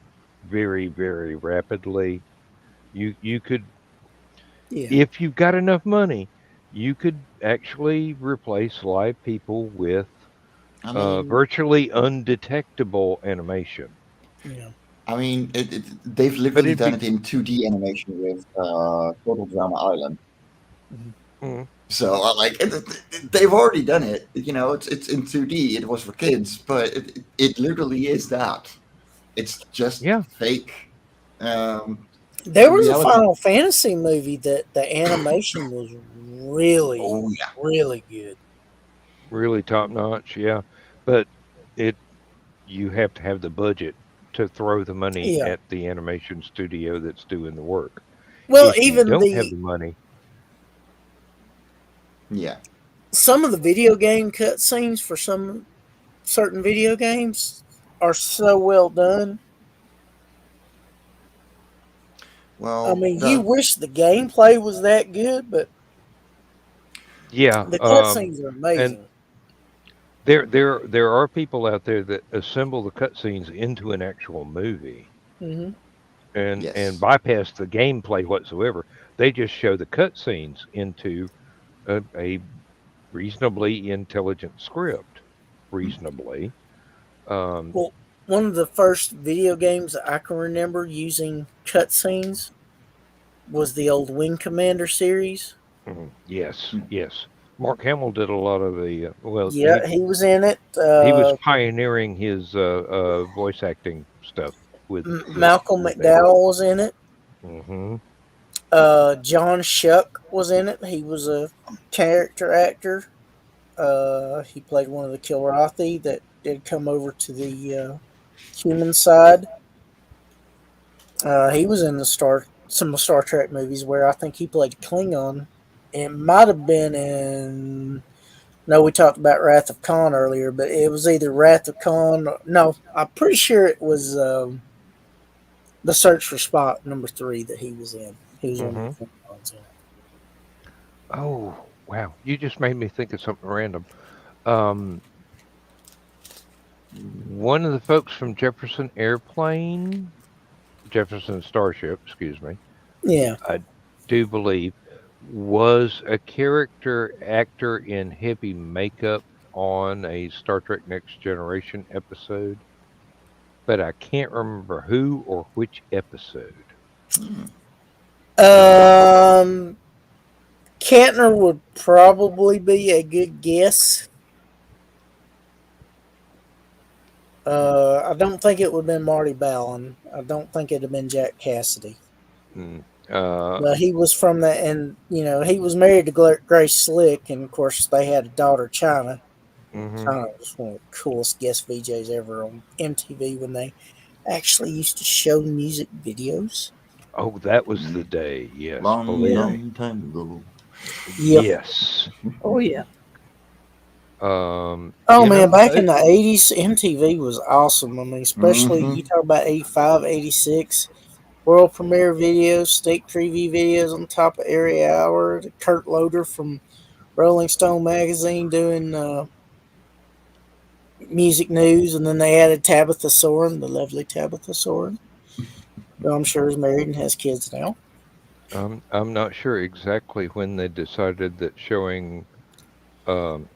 very, very rapidly. You could, Yeah. if you've got enough money, you could actually replace live people with I mean virtually undetectable animation. Yeah. they've But literally it'd done be it in 2D animation with Total Drama Island. Mhm. mm, So they've already done it. It's in 2D. It was for kids, but it literally is that. It's just yeah. fake There was a reality. Final Fantasy movie that the animation was really, Oh yeah, really good. Really top notch, yeah. But it you have to have the budget to throw the money Yeah. at the animation studio that's doing the work. Well, If you even don't have the the money, yeah. some of the video game cutscenes for some certain video games are so well done. I Well, mean, you the wish the gameplay was that good, but yeah. the cutscenes are And amazing. there are people out there that assemble the cutscenes into an actual movie Hmm. and yes. bypass the gameplay whatsoever. They just show the cutscenes into a reasonably intelligent script. Reasonably, um, Well, one of the first video games that I can remember using cutscenes was the old Wing Commander series. mhm, yes, Hmm. yes. Mark Hamill did a lot of the well, Yeah, he was in it. he was pioneering his voice acting stuff Malcolm with that. McDowell was in it. Hmm. John Shuck was in it. He was a character actor. He played one of the Kilrathi that did come over to the human side. He was in some of Star Trek movies where I think he played Klingon. It might have been in. No, we talked about Wrath of Khan earlier, but it was either Wrath of Khan. No, I'm pretty sure it was the Search for Spock #3 that he was in. He was one of the Hmm. Klingons in it. Oh wow! You just made me think of something random. Um, one of the folks from Jefferson Starship, excuse me, Yeah. I do believe, was a character actor in heavy makeup on a Star Trek Next Generation episode, but I can't remember who or which episode. Hmm. Um, Kantner would probably be a good guess. I don't think it would have been Marty Ballin. I don't think it'd have been Jack Cassidy. Mm. But he was from that, and he was married to Grace Slick, and of course they had a daughter, China. Mhm. China was one of the coolest guest VJs ever on MTV when they actually used to show music videos. Oh, that was the Mm. day. Yes, Long, believe Yeah. me. long time ago. Yep. Yes. Oh yeah. Oh You man, know, back in the 80s, MTV was awesome. I mean, especially Mm-hmm. you talk about 85, 86, world premiere videos, state preview videos on top of every hour. Kurt Loder from Rolling Stone magazine doing music news, and then they added Tabitha Soren, the lovely Tabitha Soren, who I'm sure is married and has kids now. I'm not sure exactly when they decided that showing um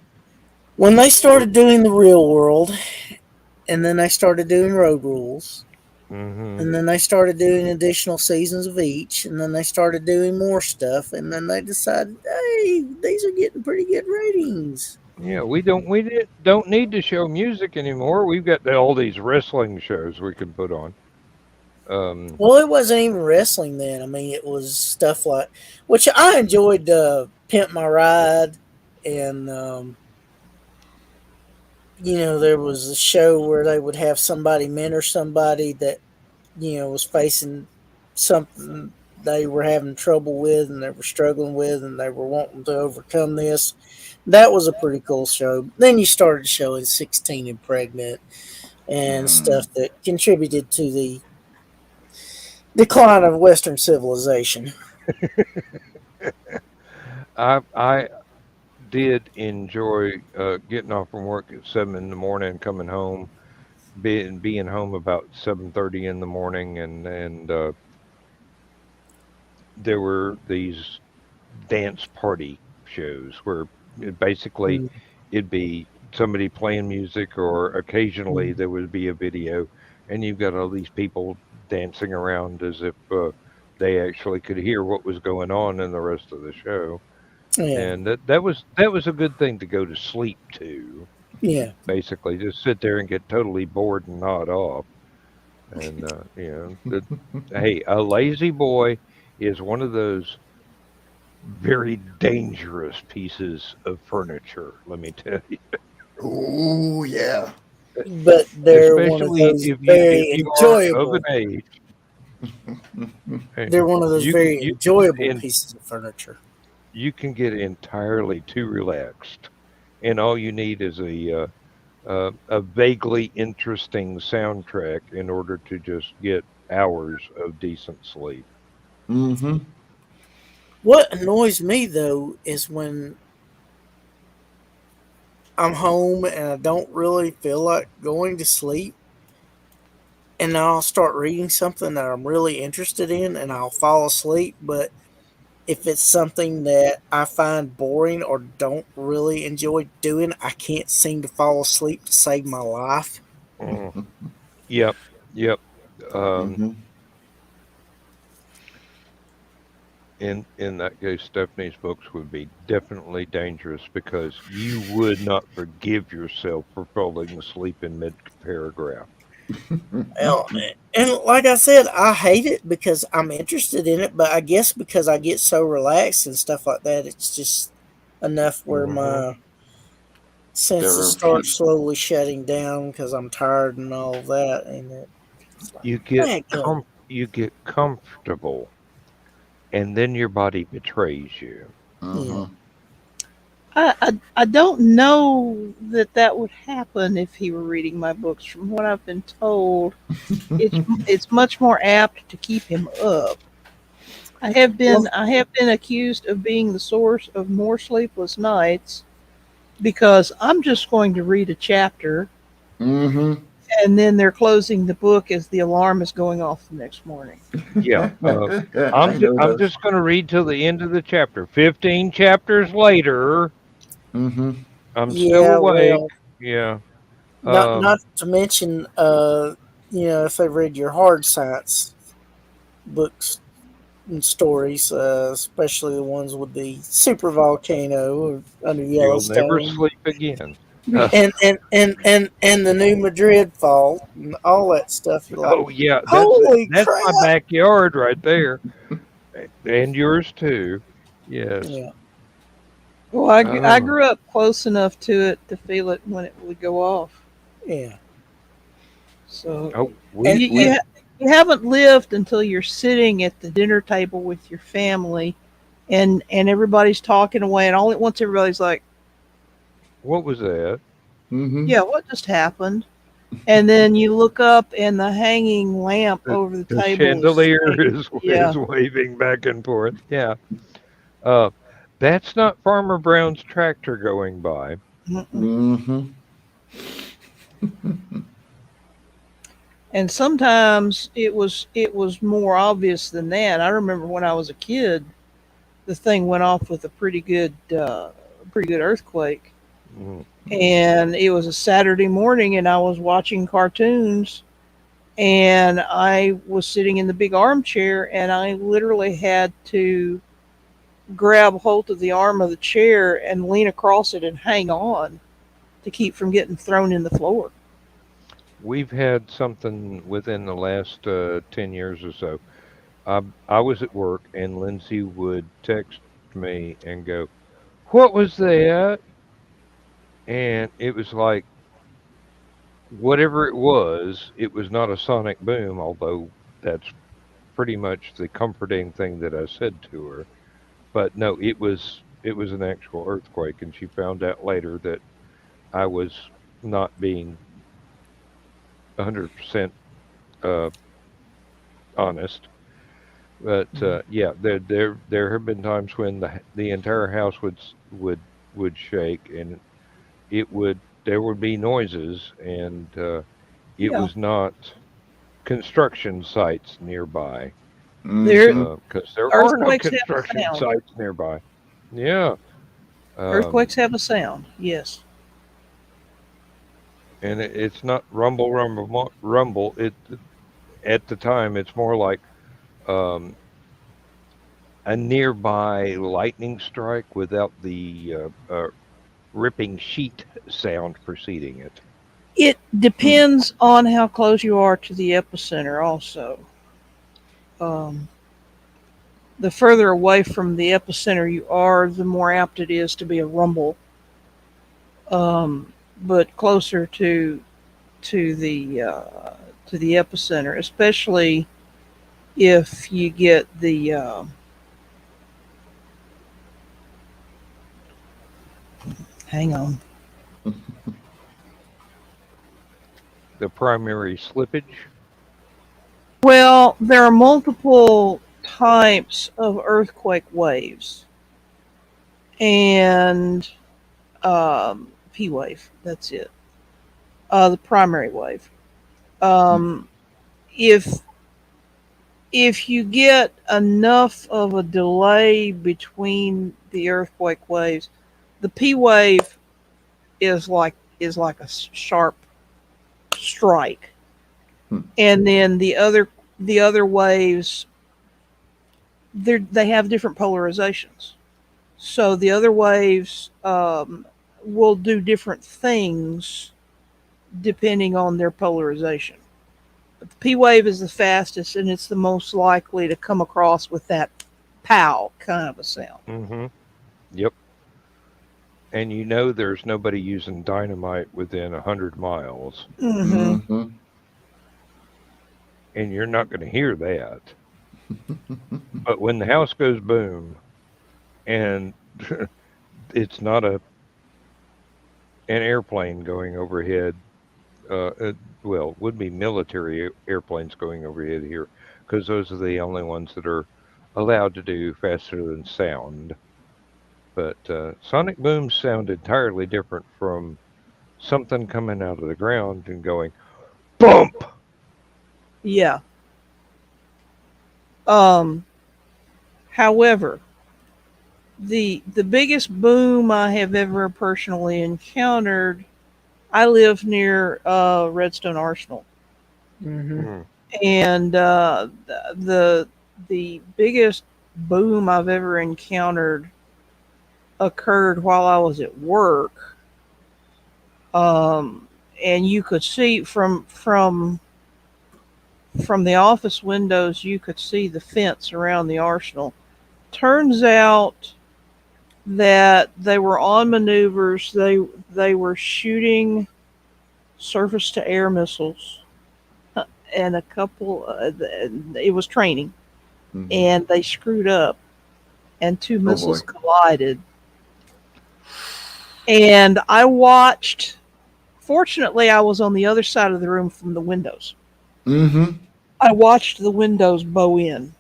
When they or started doing the real world, and then they started doing road rules, mhm. and then they started doing additional seasons of each, and then they started doing more stuff, and then they decided, hey, these are getting pretty good ratings. Yeah, we don't need to show music anymore. We've got all these wrestling shows we can put on. Um Well, it wasn't even wrestling then. I mean, it was stuff like, which I enjoyed, Pimp My Ride, and there was a show where they would have somebody mentor somebody that was facing something they were having trouble with, and they were struggling with, and they were wanting to overcome this. That was a pretty cool show. Then you started showing 16 and Pregnant and Mm. stuff that contributed to the decline of Western civilization. I did enjoy getting off from work at 7 in the morning, coming home, being home about 7:30 in the morning, and there were these dance party shows where basically Mm, it'd be somebody playing music, or occasionally mm, there would be a video, and you've got all these people dancing around as if they actually could hear what was going on in the rest of the show. yeah, And that was a good thing to go to sleep to. yeah. Basically, just sit there and get totally bored and nod off. And hey, a lazy boy is one of those very dangerous pieces of furniture. Let me tell you, Oh yeah. But they're one of especially those if very you are of an enjoyable. age. Hey, They're one of those you can very you can get enjoyable in pieces of furniture. you can get entirely too relaxed, and all you need is a vaguely interesting soundtrack in order to just get hours of decent sleep. Mm-hmm. What annoys me though is when I'm home and I don't really feel like going to sleep, and I'll start reading something that I'm really interested in, and I'll fall asleep. But if it's something that I find boring or don't really enjoy doing, I can't seem to fall asleep to save my life. Mm. Yep, yep. Um, Mm-hmm. in that case, Stephanie's books would be definitely dangerous because you would not forgive yourself for falling asleep in mid paragraph. Well, and like I said, I hate it because I'm interested in it, but I guess because I get so relaxed and stuff like that, it's just enough where Hmm. my There senses are a start few. slowly shutting down because I'm tired and all of that, and it's like, You get go. you get comfortable, and then your body betrays you. Yeah. Mm-hmm. I don't know that that would happen if he were reading my books. From what I've been told, it's much more apt to keep him up. Well, I have been accused of being the source of more sleepless nights because I'm just going to read a chapter Mm-hmm. and then they're closing the book as the alarm is going off the next morning. Yeah. I know I'm those. just going to read till the end of the chapter. 15 chapters later, Mm-hmm. I'm still yeah, awake. well, Yeah. not Um, to mention, if they read your hard science books and stories, especially the ones with the super volcano or under you'll never Yellowstone. sleep again. and the New Madrid fault and all that stuff. You're like, Oh yeah, holy that's my crap! backyard right there, and yours too. Yes. Yeah, Well, I Oh, grew up close enough to it to feel it when it would go off. yeah, So oh, and we you and you, you haven't lived until you're sitting at the dinner table with your family, and everybody's talking away, and all at once everybody's like, what was that? Mm-hmm. "Yeah, what just happened?" And then you look up, and the hanging lamp The, over the the table is chandelier swinging. is Yeah. waving back and forth. Yeah. Uh, that's not Farmer Brown's tractor going by. Mm-mm. Mm-hmm. And sometimes it was more obvious than that. I remember when I was a kid, the thing went off with a pretty good earthquake, Mm. and it was a Saturday morning, and I was watching cartoons, and I was sitting in the big armchair, and I literally had to grab hold of the arm of the chair and lean across it and hang on to keep from getting thrown in the floor. We've had something within the last 10 years or so. I was at work, and Lindsay would text me and go, "What was that?" And it was like, whatever it was not a sonic boom, although that's pretty much the comforting thing that I said to her. But no, it was an actual earthquake, and she found out later that I was not being 100% uh, honest. But yeah, there have been times when the entire house would shake, and there would be noises, and it Yeah, was not construction sites nearby, there Mm-hmm. because there are no earthquakes have a construction sound. sites nearby. Yeah, um, Earthquakes have a sound. Yes. and it's not rumble, rumble, rumble. It at the time it's more like um, a nearby lightning strike without the ripping sheet sound preceding it. It depends on how close you are to the epicenter, also. Um, the further away from the epicenter you are, the more apt it is to be a rumble. But closer to to the epicenter, especially if you get hang on. The primary slippage. Well, there are multiple types of earthquake waves, and P wave. That's it. The primary wave. Um, if you get enough of a delay between the earthquake waves, the P wave is like a sharp strike, Mm-hmm. and then the other waves they have different polarizations. So the other waves will do different things depending on their polarization. But the P wave is the fastest, and it's the most likely to come across with that pow kind of a sound. Mm-hmm. Yep. And there's nobody using dynamite within 100 miles, Mm-hmm. Mm-hmm. and you're not going to hear that. But when the house goes boom, and it's not an airplane going overhead, well, would be military airplanes going overhead here, because those are the only ones that are allowed to do faster than sound. But sonic booms sound entirely different from something coming out of the ground and going bump. Yeah. Um, However, the biggest boom I have ever personally encountered, I live near Redstone Arsenal, mm-hmm. Mm. and the biggest boom I've ever encountered occurred while I was at work, um, and you could see from the office windows, you could see the fence around the arsenal. Turns out that they were on maneuvers. They were shooting surface to air missiles, and a couple. It was training, Mhm. and they screwed up, and two Oh boy. missiles collided. And I watched. Fortunately, I was on the other side of the room from the windows. Mm-hmm. I watched the windows bow in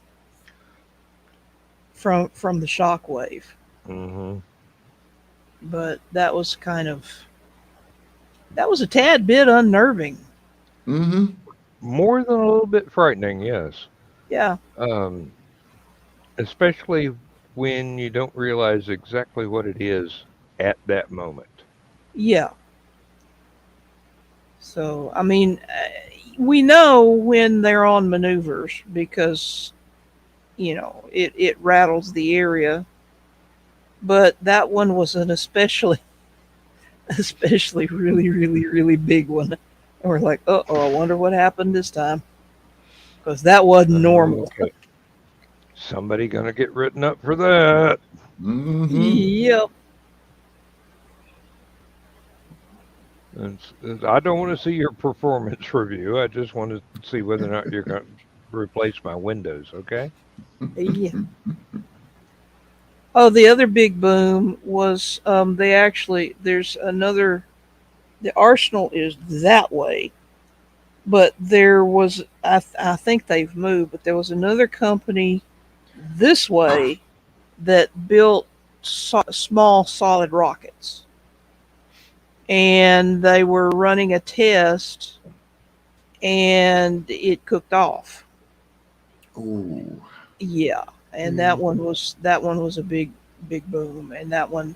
from the shockwave, Mm-hmm. but that was a tad bit unnerving. Mm-hmm. More than a little bit frightening, yes. Yeah, Um, especially when you don't realize exactly what it is at that moment. yeah. So I mean, we know when they're on maneuvers because it rattles the area. But that one was an especially especially really big one. And we're like, I wonder what happened this time because that wasn't normal. Okay. Somebody gonna get written up for that. Mm-hmm. Yep. I don't want to see your performance review. I just want to see whether or not you're going to replace my windows. Okay. Yeah. Oh, the other big boom was they actually there's another. The arsenal is that way, but there was I think they've moved, but there was another company this way that built small solid rockets, and they were running a test, and it cooked off. Ooh. Yeah, and that one was a big boom, and that one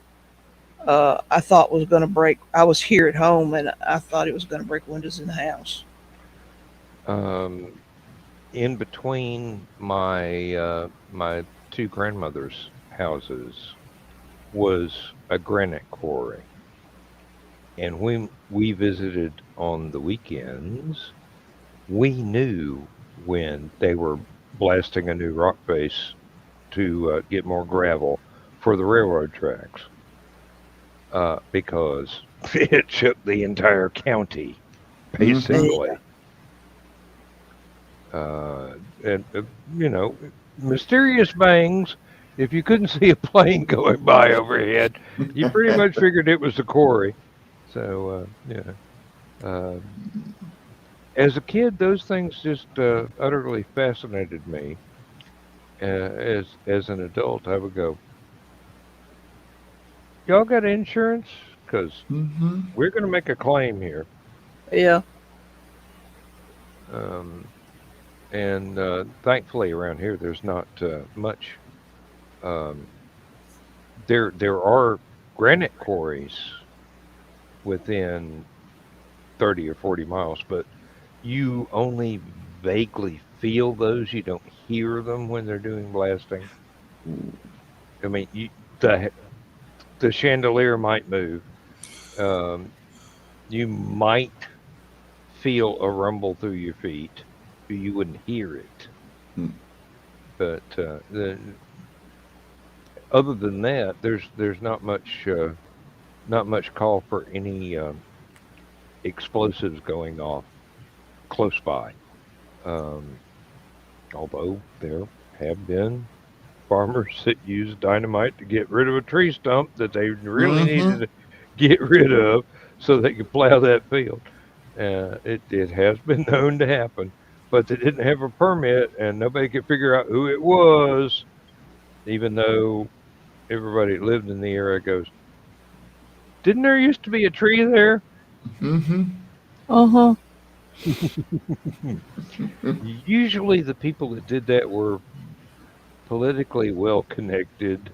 I thought was going to break. I was here at home, and I thought it was going to break windows in the house. Um, in between my two grandmothers' houses was a granite quarry, and when we visited on the weekends, we knew when they were blasting a new rock face to get more gravel for the railroad tracks, because it shook the entire county, Mm-hmm. Yeah, basically. And you know, mysterious bangs. If you couldn't see a plane going by overhead, you pretty much figured it was the quarry. So yeah. Um, as a kid, those things just utterly fascinated me. As an adult, I would go, "Y'all got insurance? Because Mm-hmm. we're going to make a claim here." yeah, Um, and thankfully, around here, there's not much. Um, there are granite quarries within 30 or 40 miles, but you only vaguely feel those. You don't hear them when they're doing blasting. I mean, the the chandelier might move. Um, you might feel a rumble through your feet, but you wouldn't hear it. But other than that, there's not much call for any explosives going off close by. Um, although there have been farmers that used dynamite to get rid of a tree stump that they really Mm-hmm. needed to get rid of so they could plow that field. It has been known to happen, but they didn't have a permit and nobody could figure out who it was, even though everybody that lived in the area goes, "Didn't there used to be a tree there?" Mm-hmm. uh huh, Usually, the people that did that were politically well connected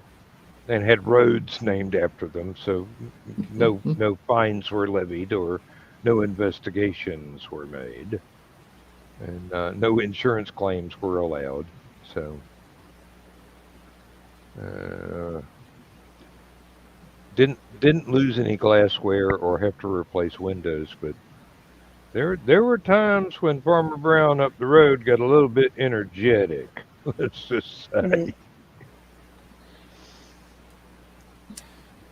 and had roads named after them, so no fines were levied or no investigations were made, and no insurance claims were allowed. So uh, Didn't lose any glassware or have to replace windows, but there were times when Farmer Brown up the road got a little bit energetic. Let's just say. Mm,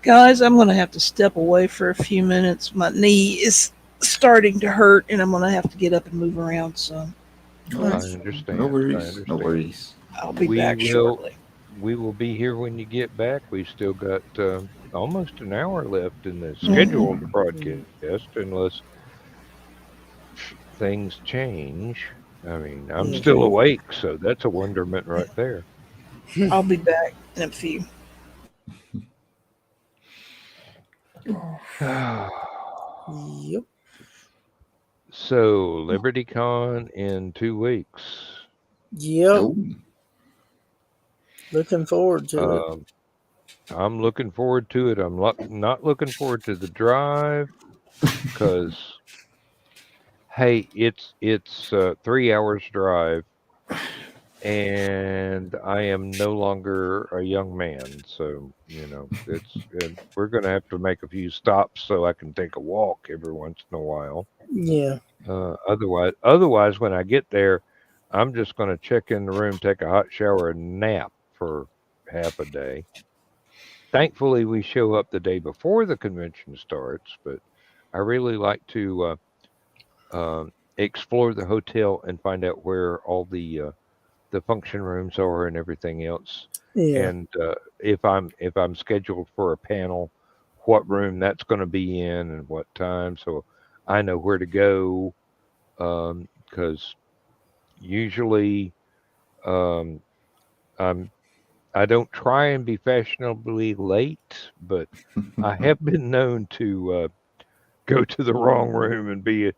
Guys, I'm going to have to step away for a few minutes. My knee is starting to hurt, and I'm going to have to get up and move around some. No, I that's no understand. I worries. No understand. worries. I'll be We back will shortly. we will be here when you get back. We've still got almost an hour left in the Hmm. scheduled broadcast, unless things change. I mean, I'm yeah. still awake, so that's a wonderment right there. I'll be back in a few. Yep. So, LibertyCon in 2 weeks. Yep. Oh, Looking forward to it. Um, I'm looking forward to it. I'm not looking forward to the drive because, hey, it's 3 hours drive, and I am no longer a young man. So we're gonna have to make a few stops so I can take a walk every once in a while. Yeah. Otherwise, when I get there, I'm just going to check in the room, take a hot shower, and nap for half a day. Thankfully, we show up the day before the convention starts, but I really like to explore the hotel and find out where all the function rooms are and everything else. Yeah. And if I'm scheduled for a panel, what room that's going to be in and what time, so I know where to go. Because usually um, I'm I don't try and be fashionably late, but I have been known to go to the wrong room and be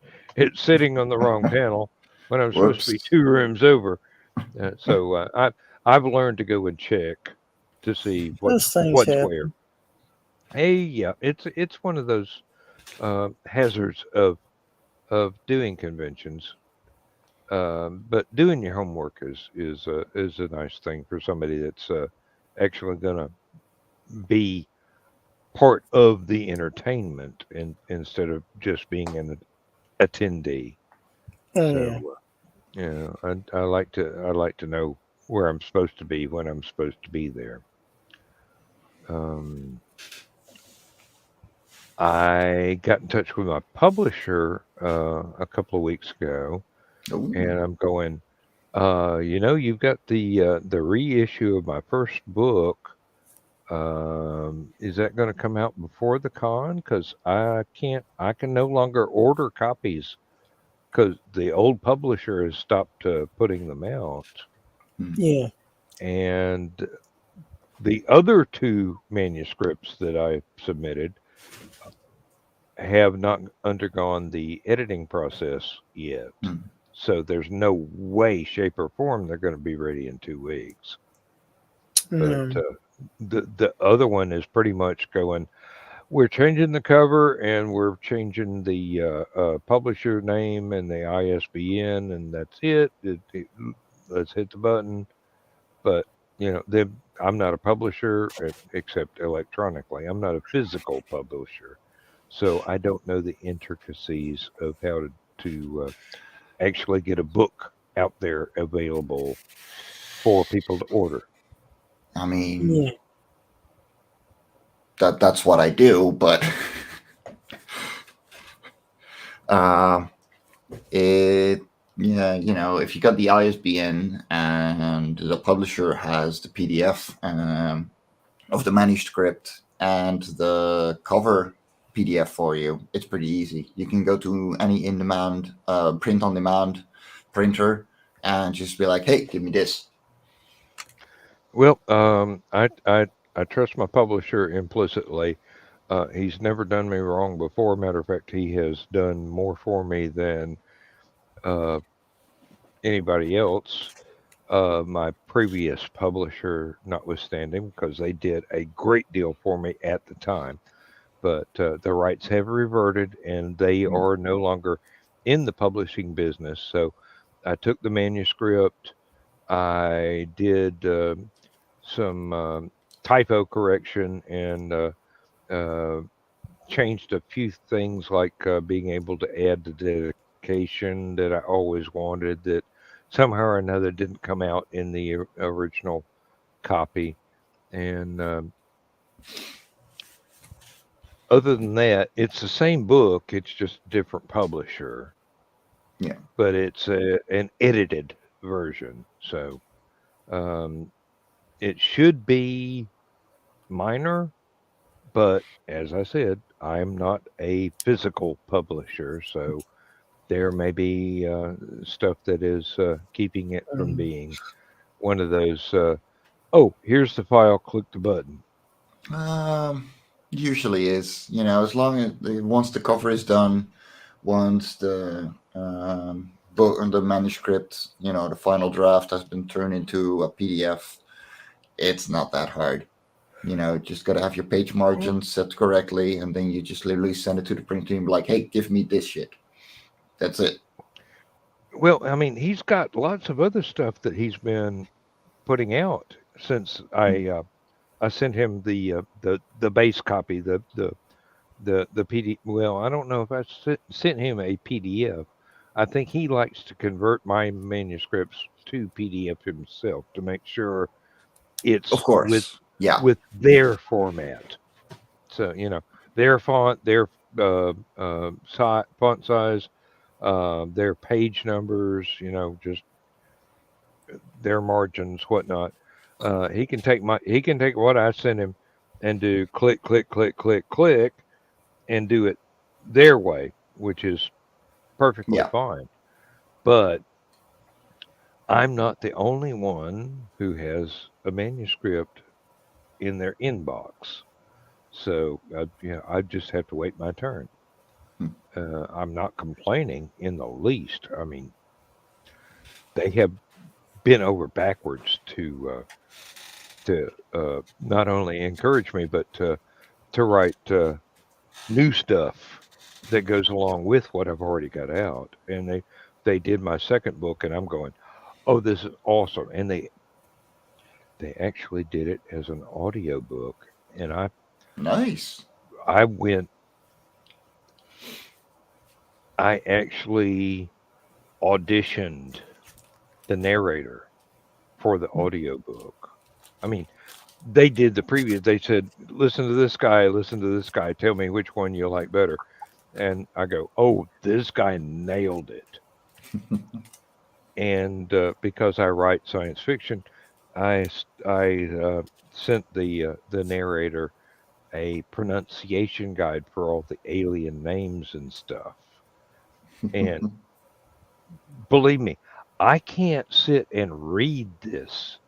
sitting on the wrong panel when I'm supposed to be whoops. 2 rooms over. I've learned to go and check to see Those things what's where. happen. Hey, yeah, it's one of those hazards of doing conventions. But doing your homework is a nice thing for somebody that's actually going to be part of the entertainment instead of just being an attendee. Oh yeah. So I like to know where I'm supposed to be when I'm supposed to be there. Um, I got in touch with my publisher a couple of weeks ago, Oh, and I'm going. You've got the reissue of my first book. Is that going to come out before the con? Because I can no longer order copies because the old publisher has stopped putting them out. hmm. Yeah. And the other two manuscripts that I submitted have not undergone the editing process yet. Hmm. So there's no way, shape, or form they're going to be ready in 2 weeks. But No. the other one is pretty much going. We're changing the cover and we're changing the publisher name and the ISBN, and that's it. Let's hit the button. But I'm not a publisher except electronically. I'm not a physical publisher, so I don't know the intricacies of how to actually get a book out there available for people to order. I mean, Yeah. that's what I do, but uh, it yeah, if you got the ISBN and the publisher has the PDF of the manuscript and the cover PDF for you, it's pretty easy. You can go to any in-demand, print-on-demand printer and just be like, "Hey, give me this." Well, I trust my publisher implicitly. He's never done me wrong before. Matter of fact, he has done more for me than uh, anybody else. My previous publisher, notwithstanding, because they did a great deal for me at the time. But the rights have reverted, and they Mm. are no longer in the publishing business. So I took the manuscript. I did some typo correction and Uh, changed a few things like being able to add the dedication that I always wanted that somehow or another didn't come out in the original copy. And other than that, it's the same book, it's just different publisher, Yeah. but it's an edited version. So um, it should be minor, but as I said, I'm not a physical publisher, so there may be stuff that is keeping it from Um, being one of those. Oh, here's the file. Click the button. Um, Usually is, as long as once the cover is done, once the book and the manuscript, the final draft has been turned into a PDF, it's not that hard. Just gotta have your page well, margins set correctly, and then you just literally send it to the print team, like, "Hey, give me this shit." That's it. Well, I mean, he's got lots of other stuff that he's been putting out since I sent him the base copy, the PD. Well, I don't know if I sent him a PDF. I think he likes to convert my manuscripts to PDF himself to make sure Of it's course, yeah, with their format. So their font, their font size, their page numbers, just their margins, whatnot. He can take what I send him and do click, click, click, click, click, and do it their way, which is perfectly yeah, fine. But I'm not the only one who has a manuscript in their inbox. So I just have to wait my turn. hmm, I'm not complaining in the least. I mean, they have bent over backwards to not only encourage me, but to write new stuff that goes along with what I've already got out. And they did my second book, and I'm going, oh, this is awesome. And they actually did it as an audio book, and nice. I went. I actually auditioned the narrator for the audiobook. I mean, they did the previous. They said, "Listen to this guy. Listen to this guy. Tell me which one you like better." And I go, "Oh, this guy nailed it." And because I write science fiction, I sent the narrator a pronunciation guide for all the alien names and stuff. And believe me, I can't sit and read this,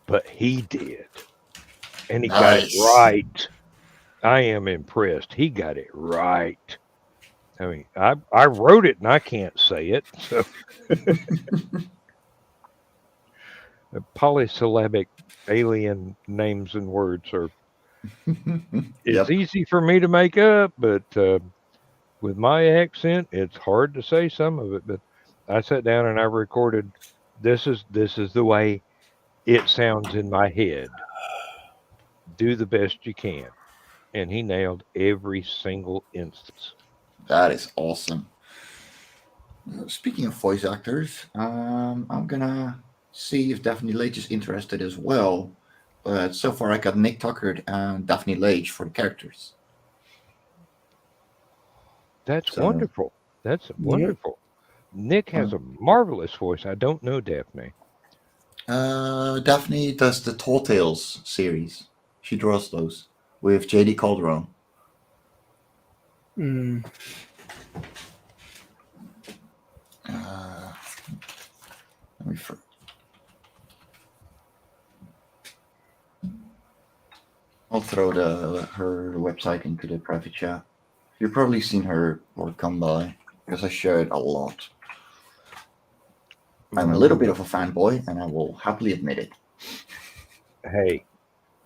but he did, and he got it Nice. right. I am impressed. He got it right. I mean, I wrote it and I can't say it. So polysyllabic alien names and words are it's Yep, easy for me to make up, but with my accent, it's hard to say some of it. But I sat down and I recorded. This is the way it sounds in my head. Do the best you can, and he nailed every single instance. that is awesome. Speaking of voice actors, I'm gonna see if Daphne Leitch is interested as well. But so far, I got Nick Tucker and Daphne Leitch for the characters. That's So, wonderful. That's yep. wonderful. Nick uh, has a marvelous voice. I don't know Daphne. Daphne does the Tall Tales series. She draws those with JD Calderon. Mm. Uh, let me I'll throw her website into the private chat. You've probably seen her work come by because I share it a lot. I'm a little bit Mm, of a fanboy, and I will happily admit it. hey,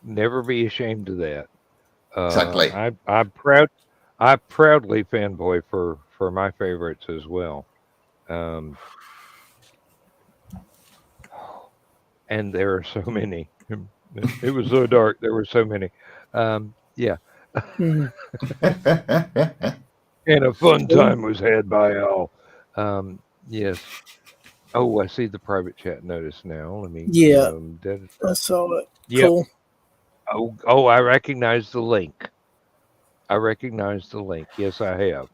never be ashamed of that. Exactly. I proudly fanboy for my favorites as well. Um, and there are so many. It was so dark. There were so many. Yeah. Mhm. And a fun Cool. time was had by all. Yes. Oh, I see the private chat notice now. Let me. Yeah, I saw it. Yep. Cool. Oh, I recognize the link. I recognize the link. Yes, I have.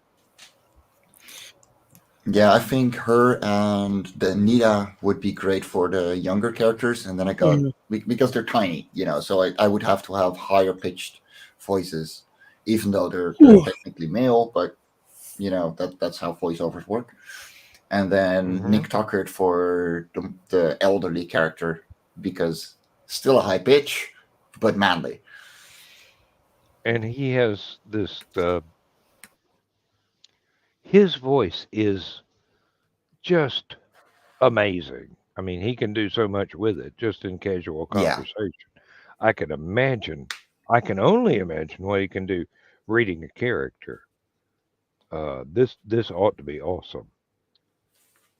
Yeah, I think her and the Nita would be great for the younger characters, and then I got Mhm. because they're tiny, so I would have to have higher pitched voices, even though they're Whew. technically male, but that's how voiceovers work. And then Hmm. Nick Tuckert for the elderly character, because still a high pitch, but manly. And he has this. His voice is just amazing. I mean, he can do so much with it just in casual Yeah, conversation. I can imagine. I can only imagine what he can do reading a character. This ought to be awesome.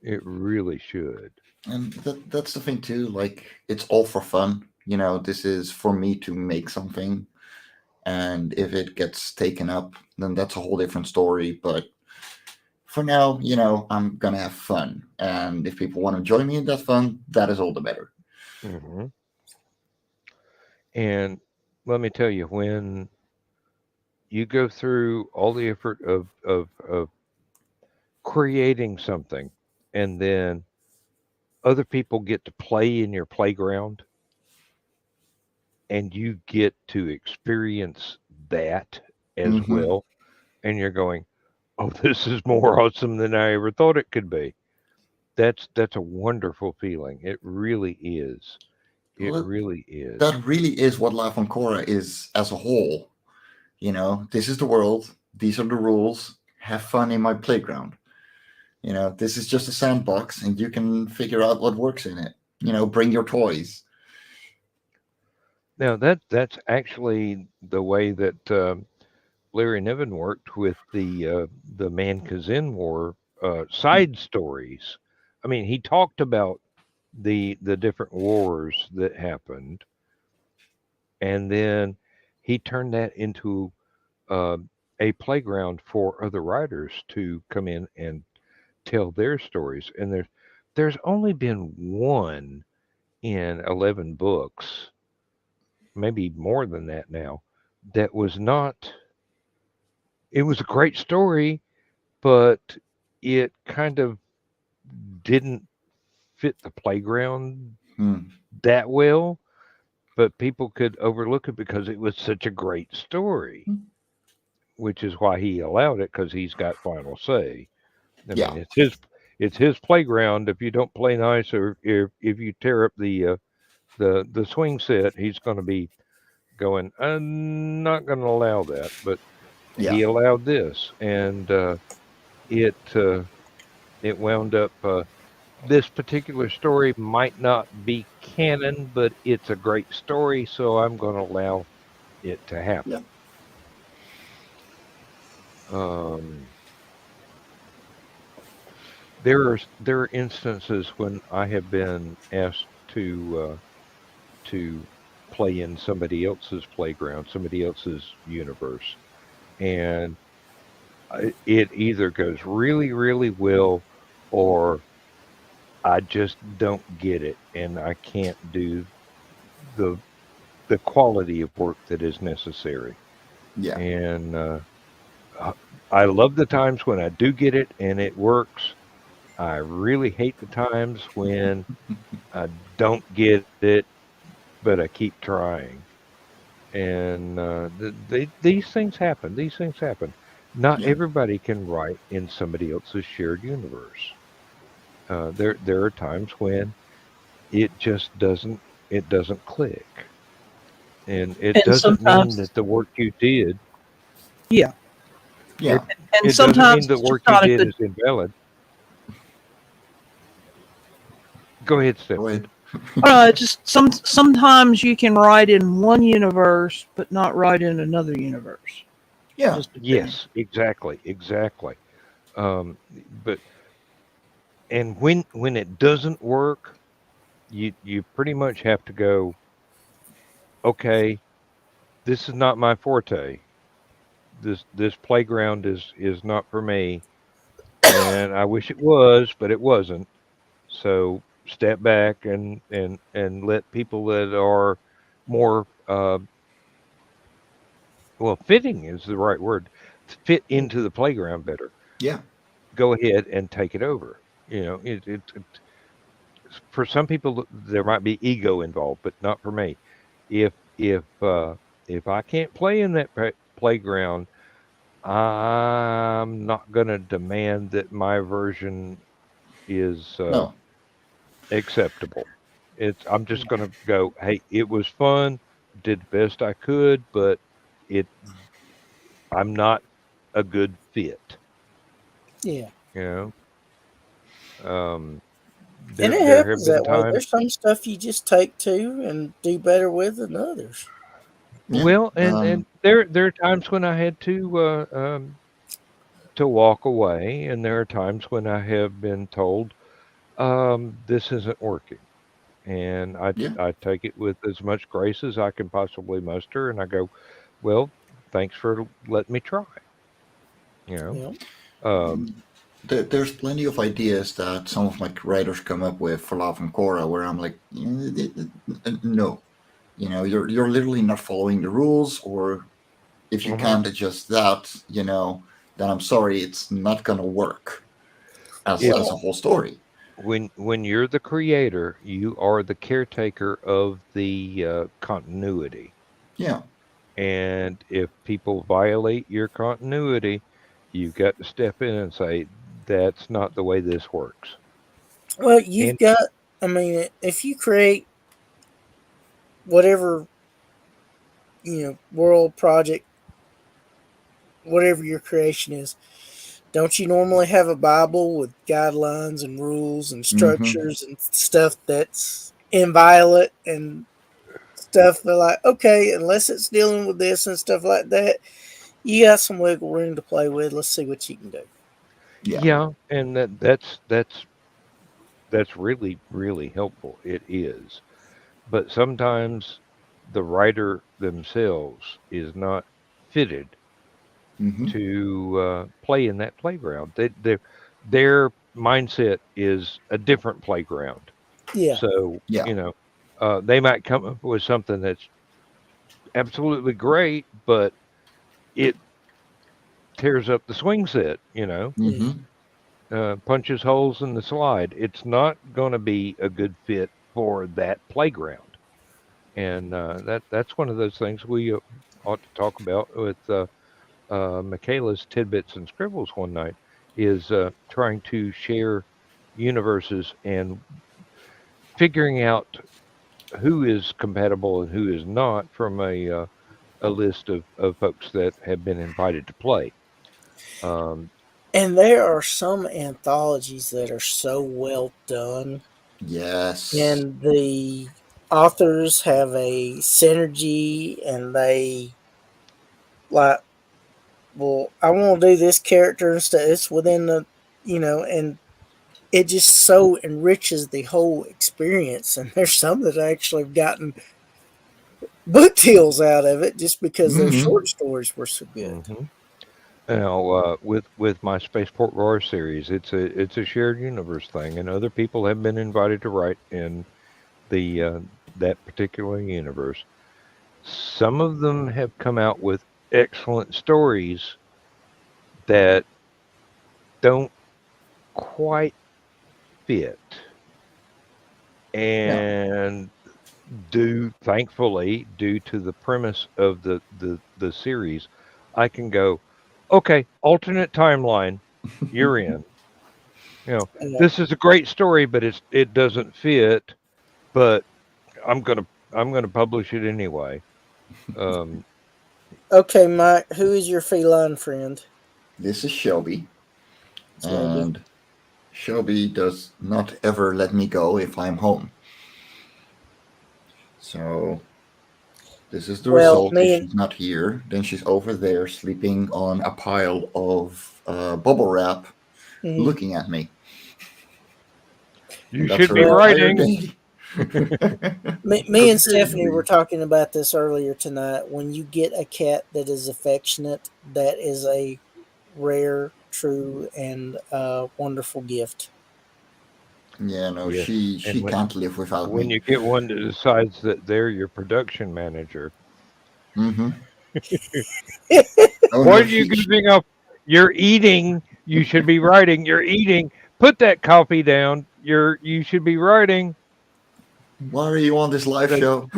It really should. and that's the thing too. Like, it's all for fun. This is for me to make something, and if it gets taken up, then that's a whole different story. But for now, I'm gonna have fun, and if people want to join me in that fun, that is all the better. Hmm. And let me tell you, when you go through all the effort of creating something, and then other people get to play in your playground, and you get to experience that as Hmm. well, and you're going, "Oh, this is more awesome than I ever thought it could be." That's a wonderful feeling. It really is. It Well, really is. that really is what Life on Korra is as a whole. This is the world. These are the rules. Have fun in my playground. This is just a sandbox, and you can figure out what works in it. Bring your toys. Now that's actually the way that Larry Niven worked with the Man Kazin War side stories. I mean, he talked about the different wars that happened, and then he turned that into uh, a playground for other writers to come in and tell their stories. And there's only been one in 11 books, maybe more than that now, that was not. It was a great story, but it kind of didn't fit the playground Hmm. that well, but people could overlook it because it was such a great story, which is why he allowed it because he's got final say. I Yeah. mean, it's his playground. If you don't play nice or if you tear up the swing set, he's going to be going, I'm not going to allow that. But Yeah. he allowed this, and it it wound up. This particular story might not be canon, but it's a great story, so I'm going to allow it to Yeah. happen. Um, there are instances when I have been asked to play in somebody else's playground, somebody else's universe, and it either goes really, really well, or I just don't get it, and I can't do the the quality of work that is necessary. Yeah. And uh, I love the times when I do get it and it works. I really hate the times when I don't get it, but I keep trying. And these things happen. These things happen. Not Yeah. everybody can write in somebody else's shared universe. There are times when it just doesn't click, and it And doesn't mean sometimes, that the work you did yeah, it Yeah. and it doesn't mean sometimes the it's just work you not a did good. is invalid. Go ahead, Go Stephanie. ahead. Just sometimes you can write in one universe, but not write in another universe. Yeah. Just depends. Yes, exactly, exactly. But and when it doesn't work, you pretty much have to go, okay, this is not my forte. this playground is not for me, and I wish it was, but it wasn't. So step back and let people that are more well, fitting is the right word, fit into the playground better. Yeah. Go ahead and take it over. For some people there might be ego involved, but not for me. If if uh, if I can't play in that playground, I'm not going to demand that my version is No. acceptable. I'm just going to go, hey, it was fun, did the best I could, but it I'm not a good fit. Yeah. You know, um, And there it there have happens been that way. times. There's some stuff you just take to and do better with than others. Yeah. Well, and there are times when I had to walk away, and there are times when I have been told this isn't working, and Yeah. I take it with as much grace as I can possibly muster, and I go, well, thanks for letting me try. You know, Yeah. um, There's plenty of ideas that some of my writers come up with for Love and Korra where I'm like, no, you're literally not following the rules, or if you mhm. can't adjust that, then I'm sorry, it's not gonna work if as a Well, whole story. when you're the creator, you are the caretaker of the continuity. Yeah. And if people violate your continuity, you've got to step in and say, that's not the way this works. well, you've And got. I mean, if you create whatever world project, whatever your creation is, don't you normally have a Bible with guidelines and rules and Mm-hmm. structures and stuff that's inviolate and stuff? They're like, okay, unless it's dealing with this and stuff like that, you got some wiggle room to play with. Let's see what you can do. Yeah. yeah, and that's really, really helpful. It is. But sometimes the writer themselves is not fitted Mm-hmm. to play in that playground. Their mindset is a different playground. Yeah, So, Yeah. they might come up with something that's absolutely great, but it tears up the swing set, yeah. Mm-hmm. punches holes in the slide. It's not going to be a good fit for that playground. And that's one of those things we ought to talk about with Michaela's tidbits and scribbles one night is trying to share universes and figuring out who is compatible and who is not from a list of folks that have been invited to play. Um, And there are some anthologies that are so well done, Yes. and the authors have a synergy, and they like, well, I want to do this character and stuff. It's within and it just so enriches the whole experience. And there's some that actually have gotten book deals out of it just because their Mm-hmm. short stories were so good. mhm. Now, with my Spaceport Roar series, it's a shared universe thing, and other people have been invited to write in the that particular universe. Some of them have come out with excellent stories that don't quite fit, Yeah. and thankfully, due to the premise of the series, I can go, okay, alternate timeline, you're in. You know, Uh, this is a great story, but it doesn't fit. But I'm gonna publish it anyway. Um, okay, Mike, who is your feline friend? This is Shelby, Shelby. and Shelby does not ever let me go if I'm home. So this is the Well, result. If me and she's not here, then she's over there sleeping on a pile of bubble wrap, mhm. looking at me, you and that's should her be Well, entire writing. day. Me and Stephanie were talking about this earlier tonight. When you get a cat that is affectionate, that is a rare, true, and wonderful gift. Yeah, no, Yes. she And can't live without when me. you get one that decides that they're your production manager, Mm-hmm. Oh what no, are you goofing off? You're eating. You should be writing. You're eating. Put that coffee down. You should be writing. why are you on this live That show?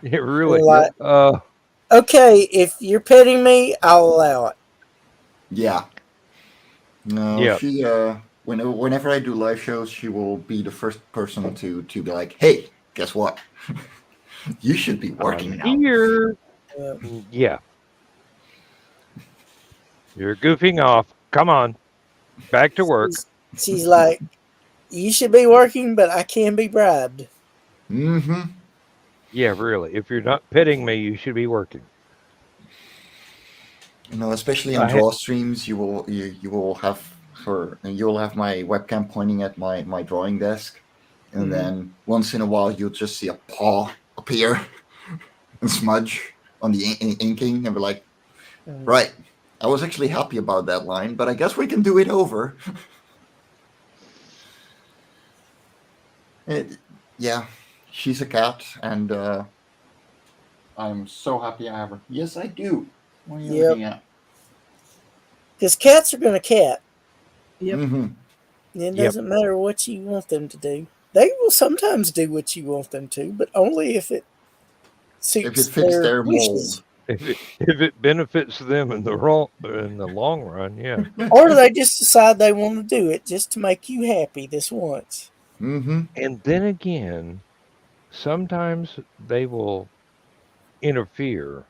it really. Like, Uh, okay, if you're petting me, I'll allow it. Yeah. No, yeah. she whenever I do live shows, she will be the first person to be like, "Hey, guess what? You should be I'm working now." here. Yeah. Yeah. You're goofing off. Come on. Back to work. She's like, you should be working, but I can be bribed. Mm-hmm. Yeah, really. If you're not petting me, you should be working. You know, especially on I ha- draw streams, you will have you will have my webcam pointing at my drawing desk, and Mhm. then once in a while you'll just see a paw appear and smudge on the inking, and be like, Mhm. "Right, I was actually happy about that line, but I guess we can do it over." It, yeah, she's a cat, and I'm so happy I have her. Yes, I do. What are you Yep. looking at? Because cats are going to cat. Yep. Mm-hmm. It yep. doesn't matter what you want them to do. They will sometimes do what you want them to, but only if it If it suits fits their their wishes. mold. If it benefits them in the long run, yeah. Or they just decide they want to do it just to make you happy this once. Mm-hmm. And then again, sometimes they will interfere,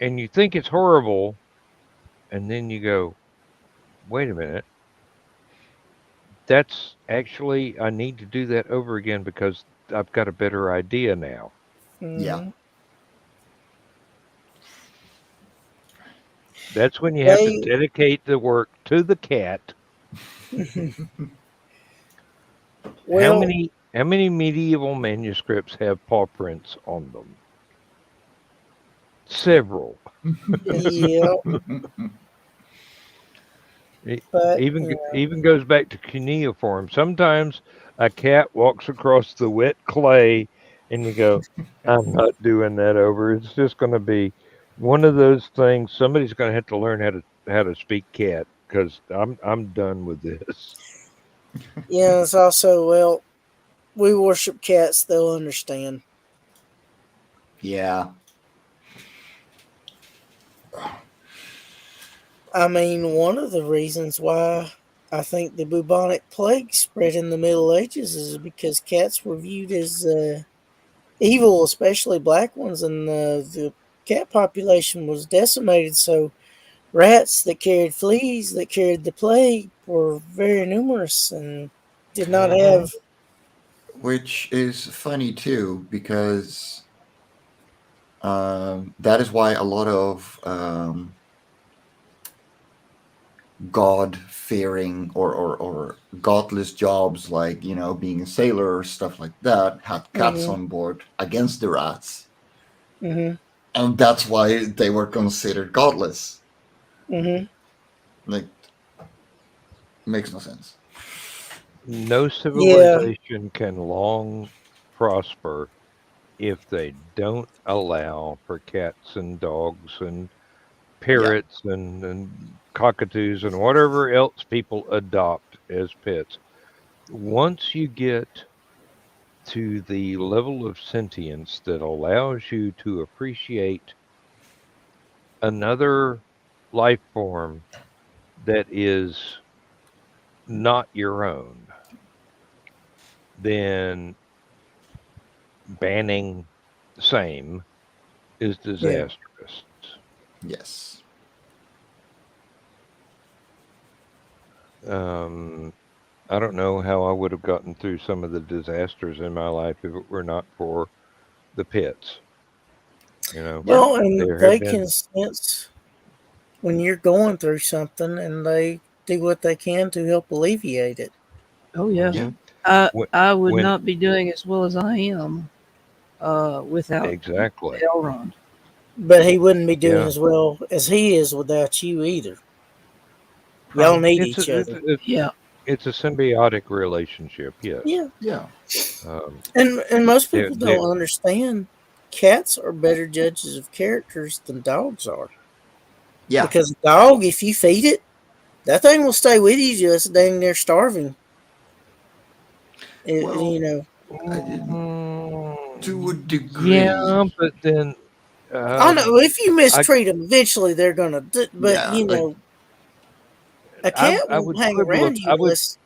and you think it's horrible, and then you go, "Wait a minute, that's actually I need to do that over again because I've got a better idea now." Yeah. Hmm. That's when you have to They, dedicate the work to the cat. How well, many medieval manuscripts have paw prints on them? Several. yeah, It but even goes back to cuneiform. Sometimes a cat walks across the wet clay, and you go, "I'm not doing that over. It's just going to be one of those things. Somebody's going to have to learn how to speak cat because I'm done with this." yeah, it's also, well, we worship cats, they'll understand. Yeah. I mean, one of the reasons why I think the bubonic plague spread in the Middle Ages is because cats were viewed as evil, especially black ones, and the cat population was decimated. So rats that carried fleas, that carried the plague, were very numerous and did not Hmm. have. Which is funny too, because that is why a lot of God fearing or godless jobs, like, you know, being a sailor or stuff like that, had cats Hmm. on board against the rats. Hmm. And that's why they were considered godless. Hmm. Like, makes no sense. No Yeah. civilization can long prosper if they don't allow for cats and dogs and Yeah. parrots and cockatoos and whatever else people adopt as pets. Once you get to the level of sentience that allows you to appreciate another life form that is not your own, then banning same is Yeah. disastrous. Yes. Um, I don't know how I would have gotten through some of the disasters in my life if it were not for the pets. You know, Yeah. Well, and there have they can been, sense when you're going through something, and they do what they can to help alleviate it. Oh yeah. Yeah. I would when not be doing as well as I am without exactly. Elrond. But he wouldn't be doing Yeah. as well as he is without you either. Y'all Probably. need It's each a, other. Yeah. it's a symbiotic relationship. Yes. Yeah. Yeah. Um, And most there, people there, don't understand cats are better judges of characters than dogs are. Yeah. Because a dog, if you feed it, that thing will stay with you just dang near starving. Well, You know, I didn't to a yeah, degree. but then I know if you I mistreat them, eventually they're gonna. But Yeah, you like know, a cat I won't would hang quibble around you I would unless.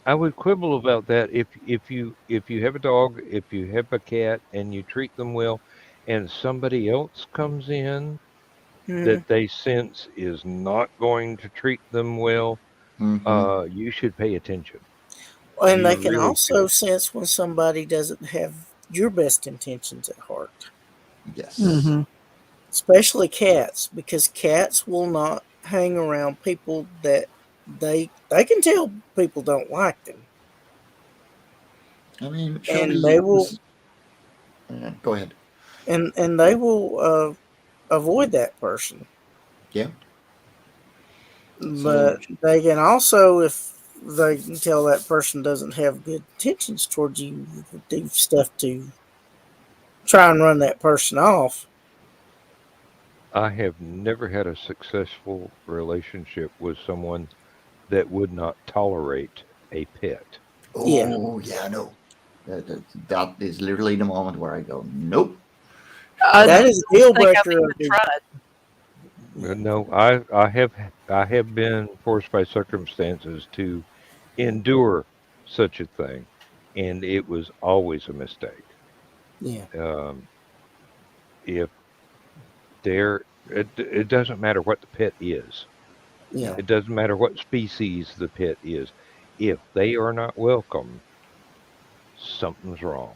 I would quibble about that if you have a dog, if you have a cat and you treat them well, and somebody else comes in Mhm. that they sense is not going to treat them well, hmm you should pay attention. And You they can really also should. sense when somebody doesn't have your best intentions at heart, yes. Mm-hmm. especially cats, because cats will not hang around people that they can tell people don't like them, I mean, and they Shelby will was. Go ahead. and they will avoid that person. Yeah. So But they can also, if they can tell that person doesn't have good intentions towards you, do stuff to try and run that person off. I have never had a successful relationship with someone that would not tolerate a pet. Yeah, oh yeah, no. That is literally the moment where I go, nope. I that don't is a deal think I've breaker even of me. tried. No, I have been forced by circumstances to endure such a thing, and it was always a mistake. Yeah, Um, if it doesn't matter what the pet is. yeah, It doesn't matter what species the pet is. If they are not welcome, something's wrong.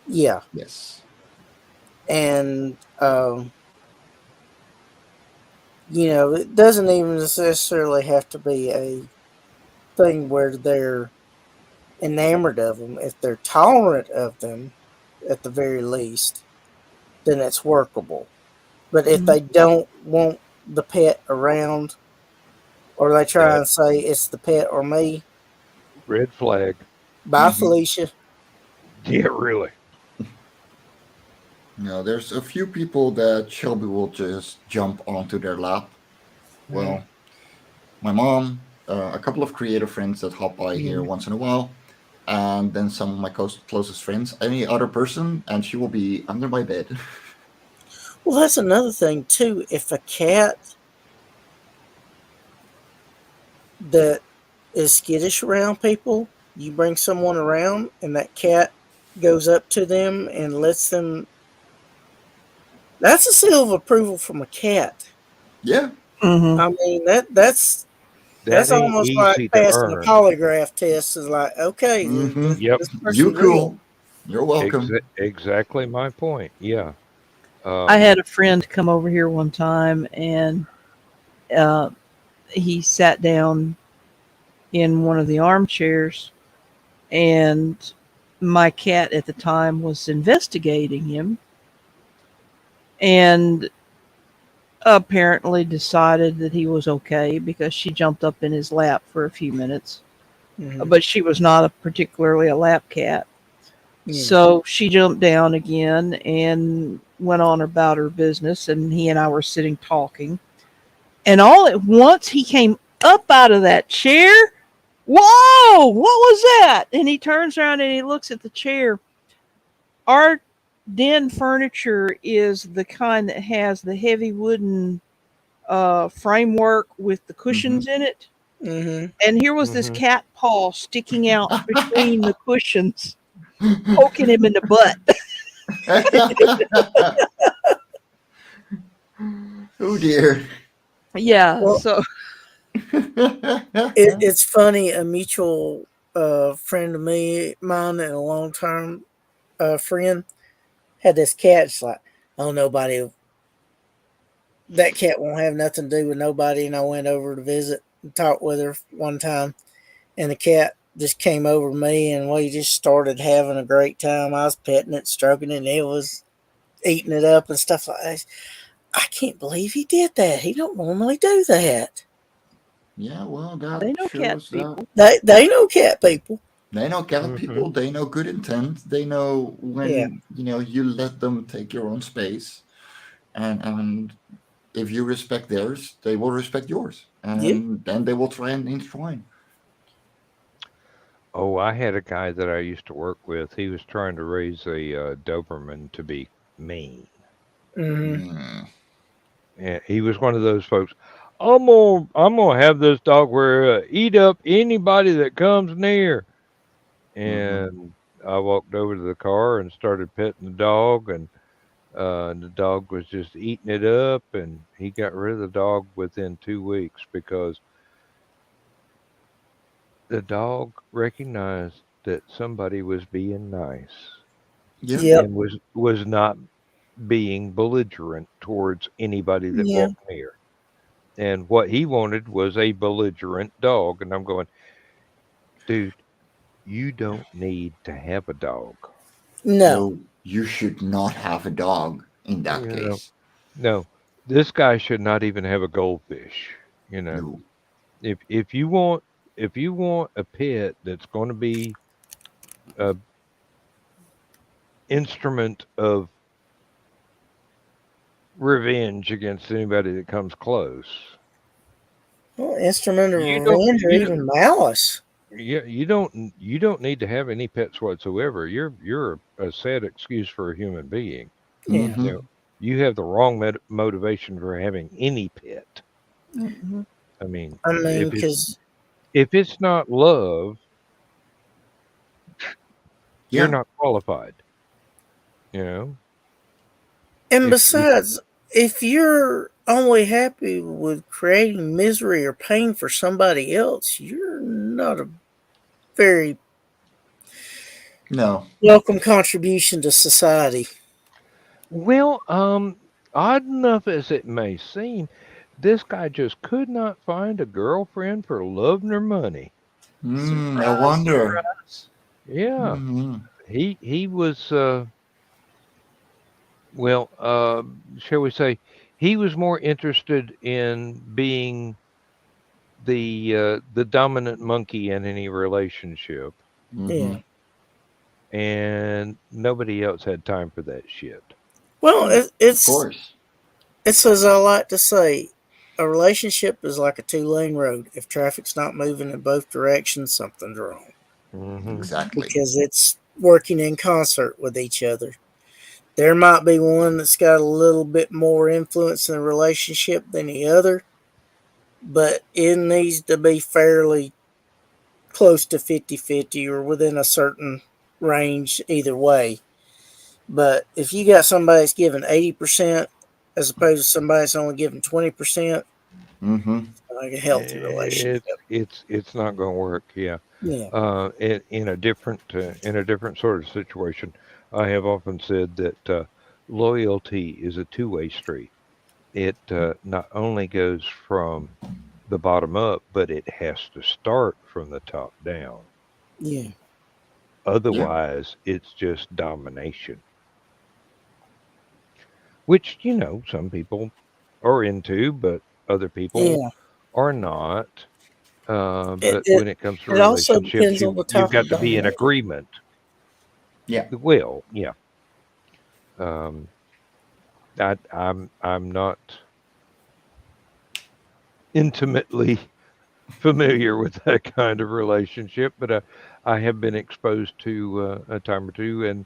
yeah. Yes. And it doesn't even necessarily have to be a thing where they're enamored of them. If they're tolerant of them, at the very least, then it's workable. But if Mhm. they don't want the pet around, or they try That and say it's the pet or me, red flag. bye, hmm Felicia. Yeah, really. No, there's a few people that Shelby will just jump onto their lap. Mm, Well, my mom, a couple of creative friends that hop by here mm. once in a while, and then some of my closest friends. Any other person, and she will be under my bed. Well, that's another thing too. If a cat that is skittish around people, you bring someone around, and that cat goes up to them and lets them. That's a seal of approval from a cat. Yeah. Mm-hmm. I mean that's That ain't almost like easy to passing a earn. polygraph test. Is like, okay, hmm Yep, this You person real. cool. You're welcome. exactly my point. Yeah. I Um, had a friend come over here one time, and uh, he sat down in one of the armchairs, and my cat at the time was investigating him, and apparently decided that he was okay because she jumped up in his lap for a few minutes. Mm-hmm. But she was not particularly a lap cat. Yeah. So she jumped down again and went on about her business, and he and I were sitting talking. And all at once he came up out of that chair. Whoa, what was that? And he turns around and he looks at the chair. Our den furniture is the kind that has the heavy wooden framework with the hmm cushions in it. Mm-hmm. And here was this mhm. cat paw sticking out between the cushions, poking him in the butt. oh dear. Yeah, Well, so it's funny. A mutual friend of mine, and a long term friend had this cat. It's like, oh, nobody. That cat won't have nothing to do with nobody. And I went over to visit and talk with her one time, and the cat just came over me, and we just started having a great time. I was petting it, stroking it, and it was eating it up and stuff like that. I can't believe he did that. He don't normally do that. Yeah, well, that They know cat shows that people. They know cat people. they know cat Hmm. people. They know good intent. They know Yeah. when you let them take your own space, and if you respect theirs, they will respect yours, Yeah. and then they will try and intertwine. Oh, I had a guy that I used to work with. He was trying to raise a Doberman to be mean. Hmm. Mm, And he was one of those folks. I'm gonna have this dog where eat up anybody that comes near. mm-hmm. And I walked over to the car and started petting the dog, and the dog was just eating it up. And he got rid of the dog within 2 weeks because the dog recognized that somebody was being nice Yeah. Yep. and was not being belligerent towards anybody that Yeah. walked near. And what he wanted was a belligerent dog. And I'm going, dude, you don't need to have a dog. No. No, you should not have a dog in that You know, case. no, this guy should not even have a goldfish. You know, No. if you want a pet that's going to be a instrument of revenge against anybody that comes close, Well, instrument of you don't revenge or you don't even malice. you don't need to have any pets whatsoever. You're a sad excuse for a human being. Yeah. You Mm-hmm. know, you have the wrong motivation for having any pet. Hmm. I mean, I mean, because if it's not love, you're Yeah. not qualified. You know, and if besides, if you're only happy with creating misery or pain for somebody else, you're not a very No. welcome contribution to society. well, odd enough as it may seem, this guy just could not find a girlfriend for love nor money. I Surprise, wonder. surprise. Yeah, Mm-hmm. he was well, shall we say, he was more interested in being the dominant monkey in any relationship, Mm-hmm. Yeah. and nobody else had time for that shit. Well, Hmm. Of course. it's as I like to say, a relationship is like a two-lane road. If traffic's not moving in both directions, something's wrong Hmm. Exactly. because it's working in concert with each other. There might be one that's got a little bit more influence in the relationship than the other, but it needs to be fairly close to 50-50 or within a certain range either way. But if you got somebody that's giving 80% as opposed to somebody that's only giving 20%, Mm-hmm. like a healthy relationship. It's not going to work. Yeah, Yeah. in a different sort of situation, I have often said that loyalty is a two-way street. It not only goes from the bottom up, but it has to start from the top down. Yeah. Yeah. Otherwise, it's just domination, which some people are into, but other people Yeah. are not. It, But it, when it comes to it also relationships, depends on the you've type got of to be in domination. agreement. Yeah. Well, yeah. Um, I'm not intimately familiar with that kind of relationship, but I have been exposed to a time or two, and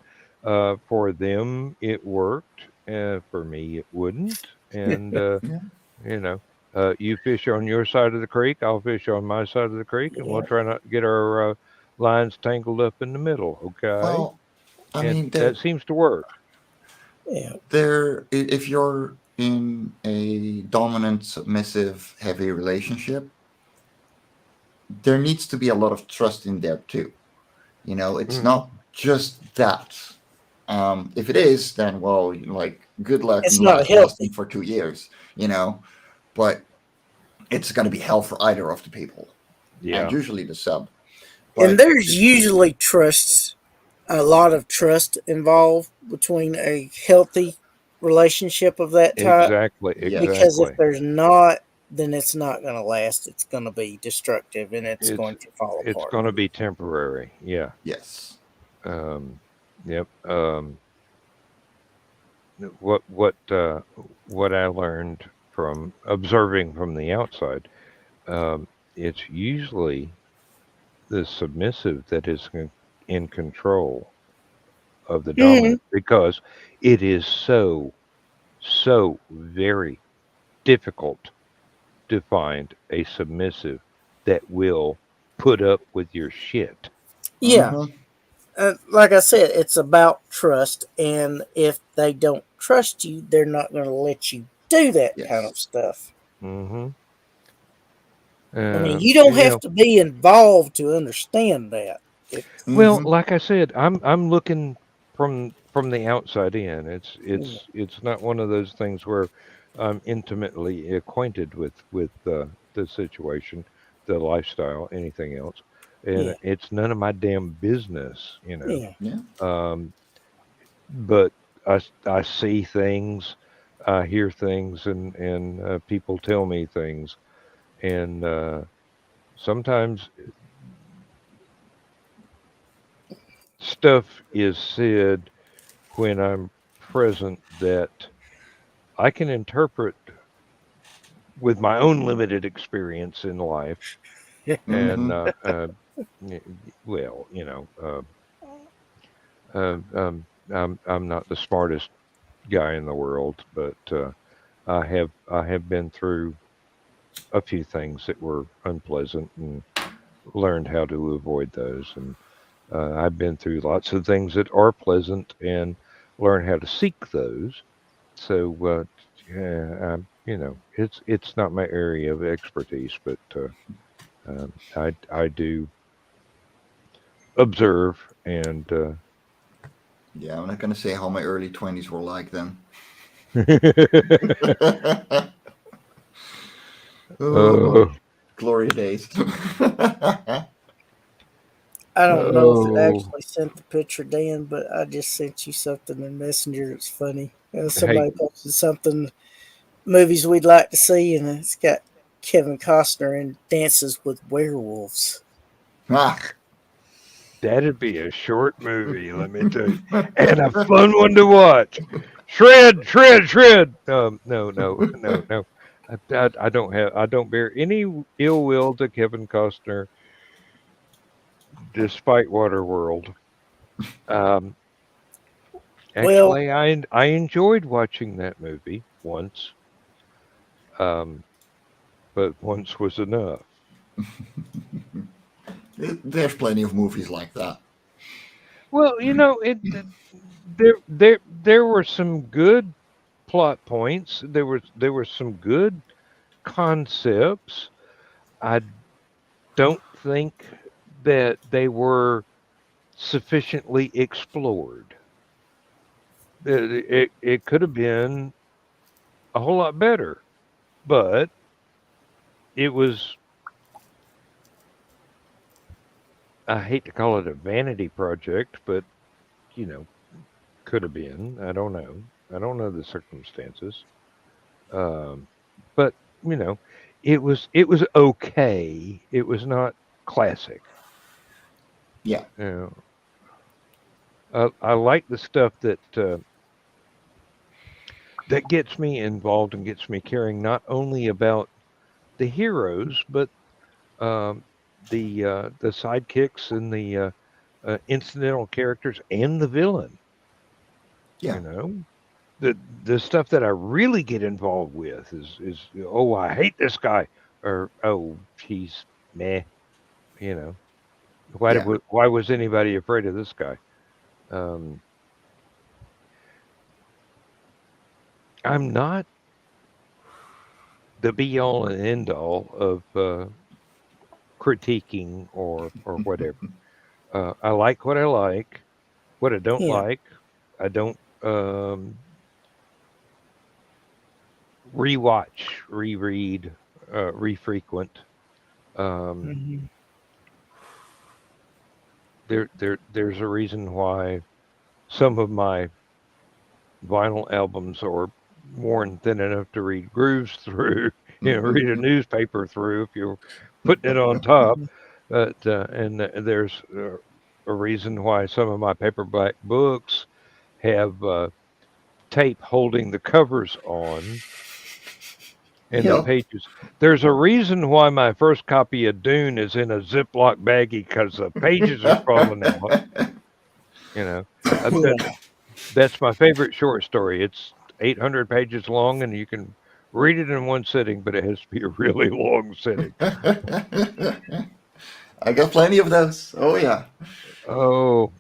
for them it worked. For me, it wouldn't. And Yeah. you know, you fish on your side of the creek, I'll fish on my side of the creek, and we'll Yeah. try not to get our lines tangled up in the middle. Okay, Well, I and mean, that seems to work. Yeah. if you're in a dominant, submissive, heavy relationship, there needs to be a lot of trust in there too. It's Hmm. not just that. If it is, then well, good luck It's not lasting healthy. for 2 years. You know, but it's going to be hell for either of the people, and Yeah. usually the sub. And But there's usually a lot of trust involved between a healthy relationship of that type. Exactly, Because if exactly. there's not, then it's not going to last. It's going to be destructive and it's It's going to fall it's apart. going to be temporary. Yeah. yes. Um, yep. What I learned from observing from the outside, um, it's usually the submissive that is in control of the Hmm. dominant because it is so very difficult to find a submissive that will put up with your shit. Yeah. Hmm. Like I said, it's about trust. And if they don't trust you, they're not going to let you do that kind Yes. of stuff. Hmm. I mean, you don't You have know, to be involved to understand that. It, well, Hmm. like I said, I'm looking from the outside in. It's not one of those things where I'm intimately acquainted with the situation, the lifestyle, anything else, and yeah. it's none of my damn business, you know. Yeah. Yeah. Um, but I see things, I hear things, and people tell me things, and sometimes stuff is said when I'm present that I can interpret with my own limited experience in life, and Hmm. well, I'm not the smartest guy in the world, but I have been through a few things that were unpleasant and learned how to avoid those. And I've been through lots of things that are pleasant and learn how to seek those. So, yeah, it's not my area of expertise, but I do observe and Yeah, I'm not gonna say how my early 20s were like then. oh, Oh, glory days. I don't know if it oh, actually sent the picture, Dan, but I just sent you something in Messenger. It's funny. hey, Somebody posted something, movies we'd like to see, and it's got Kevin Costner in Dances with Werewolves. Ah. that'd be a short movie, let me tell you, and a fun one to watch. Shred, shred, shred. No, no, no, no. I don't bear any ill will to Kevin Costner, despite Waterworld. Um, Well, Actually, I enjoyed watching that movie once, um, but once was enough. There's plenty of movies like that. Well, there were some good plot points. There were some good concepts. I don't think that they were sufficiently explored. It could have been a whole lot better, but it was. I hate to call it a vanity project, but you know, could have been. I don't know. I don't know the circumstances. Um, but you know, it was okay. It was not classic. Yeah. You know, I like the stuff that gets me involved and gets me caring not only about the heroes, but um, the sidekicks and the incidental characters and the villain. Yeah. You know, the stuff that I really get involved with is oh, I hate this guy, or oh, he's meh. You know, Yeah. why was anybody afraid of this guy? Um, I'm not the be all and end all of critiquing or whatever. I like what I like. What I don't yeah. like, I don't rewatch, reread, refrequent. Um, Mhm. there's a reason why some of my vinyl albums are worn thin enough to read grooves through, read a newspaper through if you're putting it on top. But there's a reason why some of my paperback books have tape holding the covers on and the Yep. pages. There's a reason why my first copy of Dune is in a Ziploc baggie because the pages are falling out. You know, uh, that Yeah. that's my favorite short story. It's 800 pages long, and you can read it in one sitting, but it has to be a really long sitting. I got plenty of those. Oh yeah. Oh,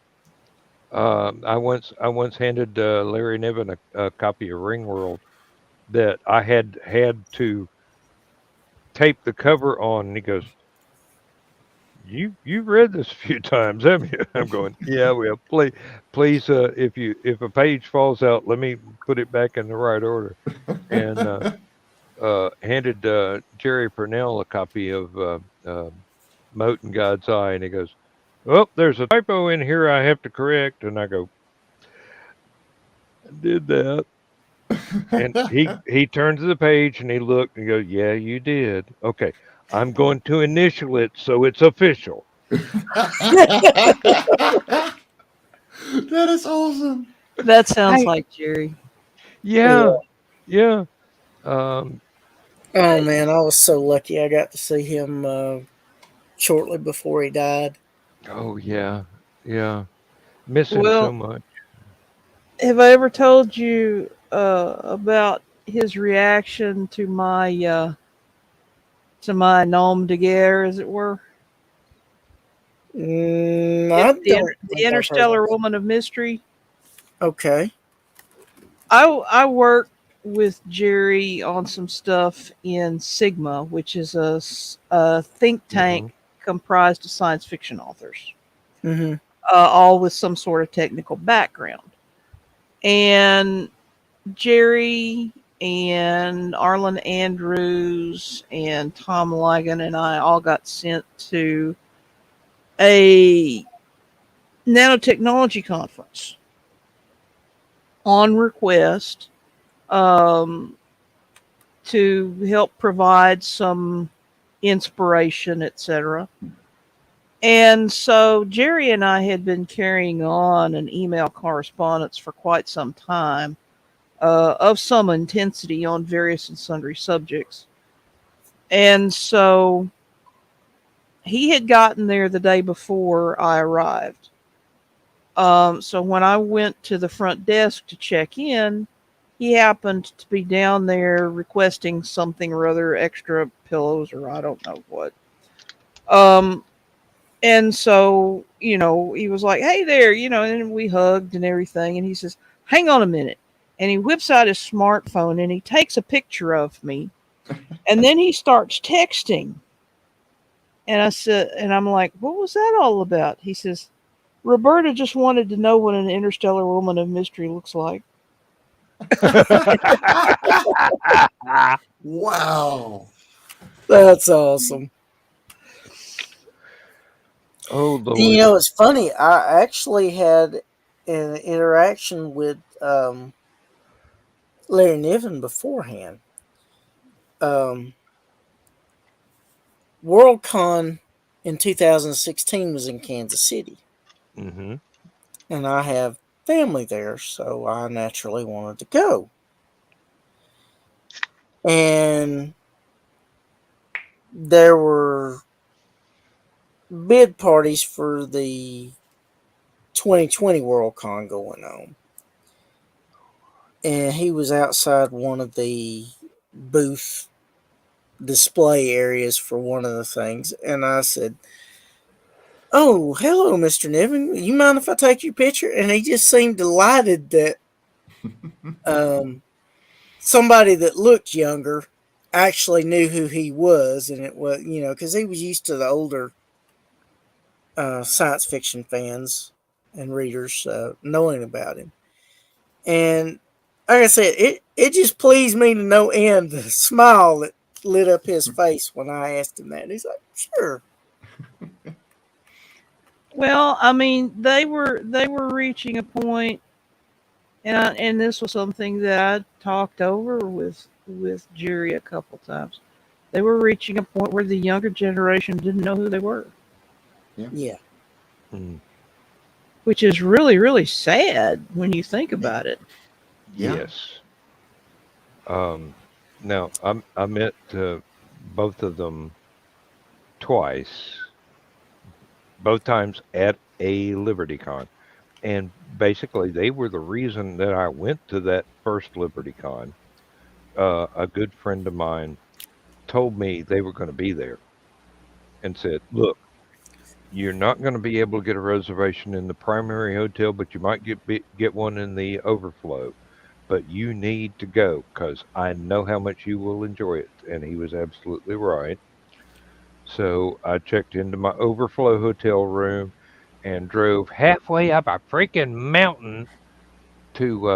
I once handed Larry Niven a copy of Ringworld that I had to tape the cover on, and he goes, You've read this a few times, haven't you?" I'm going, "Yeah, well, please, if a page falls out, let me put it back in the right order." And handed Jerry Purnell a copy of Moat and God's Eye, and he goes, "Oh, there's a typo in here I have to correct." And I go, "I did that." And he turned to the page and he looked and he goes, "Yeah, you did. Okay, I'm going to initial it so it's official." That is awesome. That sounds Hey, like Jerry. yeah, Yeah. yeah. Um, Oh man, I was so lucky. I got to see him shortly before he died. oh yeah, yeah. Miss him so Well, much. have I ever told you about his reaction to my nom de guerre, as it were? I don't The think I've heard Interstellar that. Woman of Mystery. Okay. I worked with Jerry on some stuff in Sigma, which is a think Hmm. tank comprised of science fiction authors, Mm-hmm. all with some sort of technical background. And Jerry and Arlen Andrews and Tom Ligon and I all got sent to a nanotechnology conference on request, um, to help provide some inspiration, etc. And so Jerry and I had been carrying on an email correspondence for quite some time, of some intensity on various and sundry subjects. And so he had gotten there the day before I arrived. So when I went to the front desk to check in, he happened to be down there requesting something or other, extra pillows or I don't know what. Um, and so, he was like, "Hey there," and we hugged and everything. And he says, "Hang on a minute." And he whips out his smartphone and he takes a picture of me. And then he starts texting. And I'm like, "What was that all about?" He says, "Roberta just wanted to know what an interstellar woman of mystery looks like." Wow. That's awesome. Oh You Lord. know, it's funny. I actually had an interaction with Larry Niven beforehand. Um, Worldcon in 2016 was in Kansas City, Hmm. and I have family there, so I naturally wanted to go. And there were bid parties for the 2020 Worldcon going on. And he was outside one of the booth display areas for one of the things. And I said, "Oh, hello, Mr. Niven. You mind if I take your picture?" And he just seemed delighted that um, somebody that looked younger actually knew who he was. And it was, because he was used to the older science fiction fans and readers knowing about him. And like I said, it just pleased me to no end the smile that lit up his face when I asked him that. And he's like, "Sure." Well, I mean, they were reaching a point, and this was something that I talked over with Jerry a couple times. They were reaching a point where the younger generation didn't know who they were, Yeah. Mm, which is really really sad when you think Yeah. about it. Yeah. yes. Um, Now I met both of them twice, both times at a LibertyCon, and basically they were the reason that I went to that first LibertyCon. A good friend of mine told me they were going to be there and said, "Look, you're not going to be able to get a reservation in the primary hotel, but you might get one in the overflow. But you need to go because I know how much you will enjoy it." And he was absolutely right. So I checked into my overflow hotel room and drove halfway up a freaking mountain to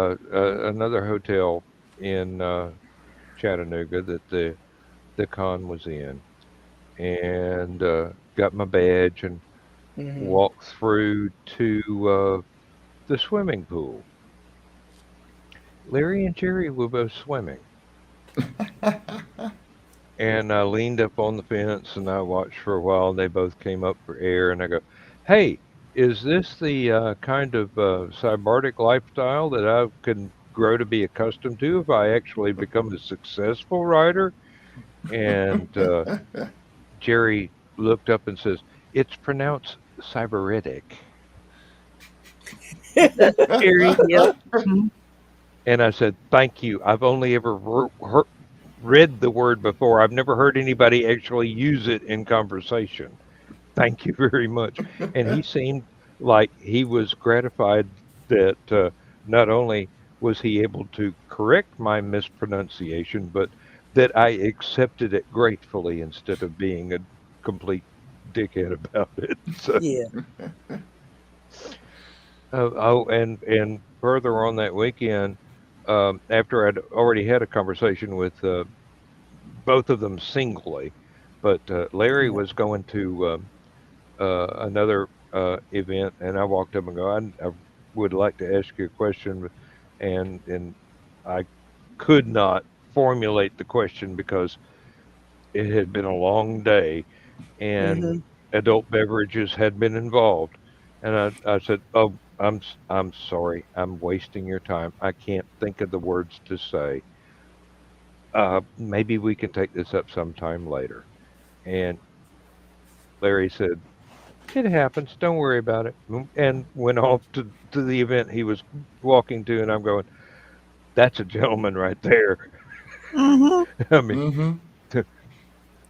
another hotel in Chattanooga that the con was in, and got my badge and Mm-hmm. walked through to the swimming pool. Larry and Jerry were both swimming, and I leaned up on the fence and I watched for a while. They both came up for air, and I go, "Hey, is this the kind of cybardic lifestyle that I can grow to be accustomed to if I actually become a successful writer?" And Jerry looked up and says, "It's pronounced cyberitic." That's scary. Yep. Mhm. And I said, "Thank you. I've only ever read the word before. I've never heard anybody actually use it in conversation. Thank you very much." And he seemed like he was gratified that not only was he able to correct my mispronunciation, but that I accepted it gratefully instead of being a complete dickhead about it. So, Yeah. and further on that weekend, after I'd already had a conversation with both of them singly, but Larry Yeah. was going to another event, and I walked up and go, I would like to ask you a question, and I could not formulate the question because it had been a long day, and Mm-hmm. adult beverages had been involved. And I said, "Oh, I'm sorry. I'm wasting your time. I can't think of the words to say. Maybe we can take this up sometime later." And Larry said, "It happens. Don't worry about it." And went off to the event he was walking to. And I'm going, "That's a gentleman right there." Mhm. I mean, Mm-hmm.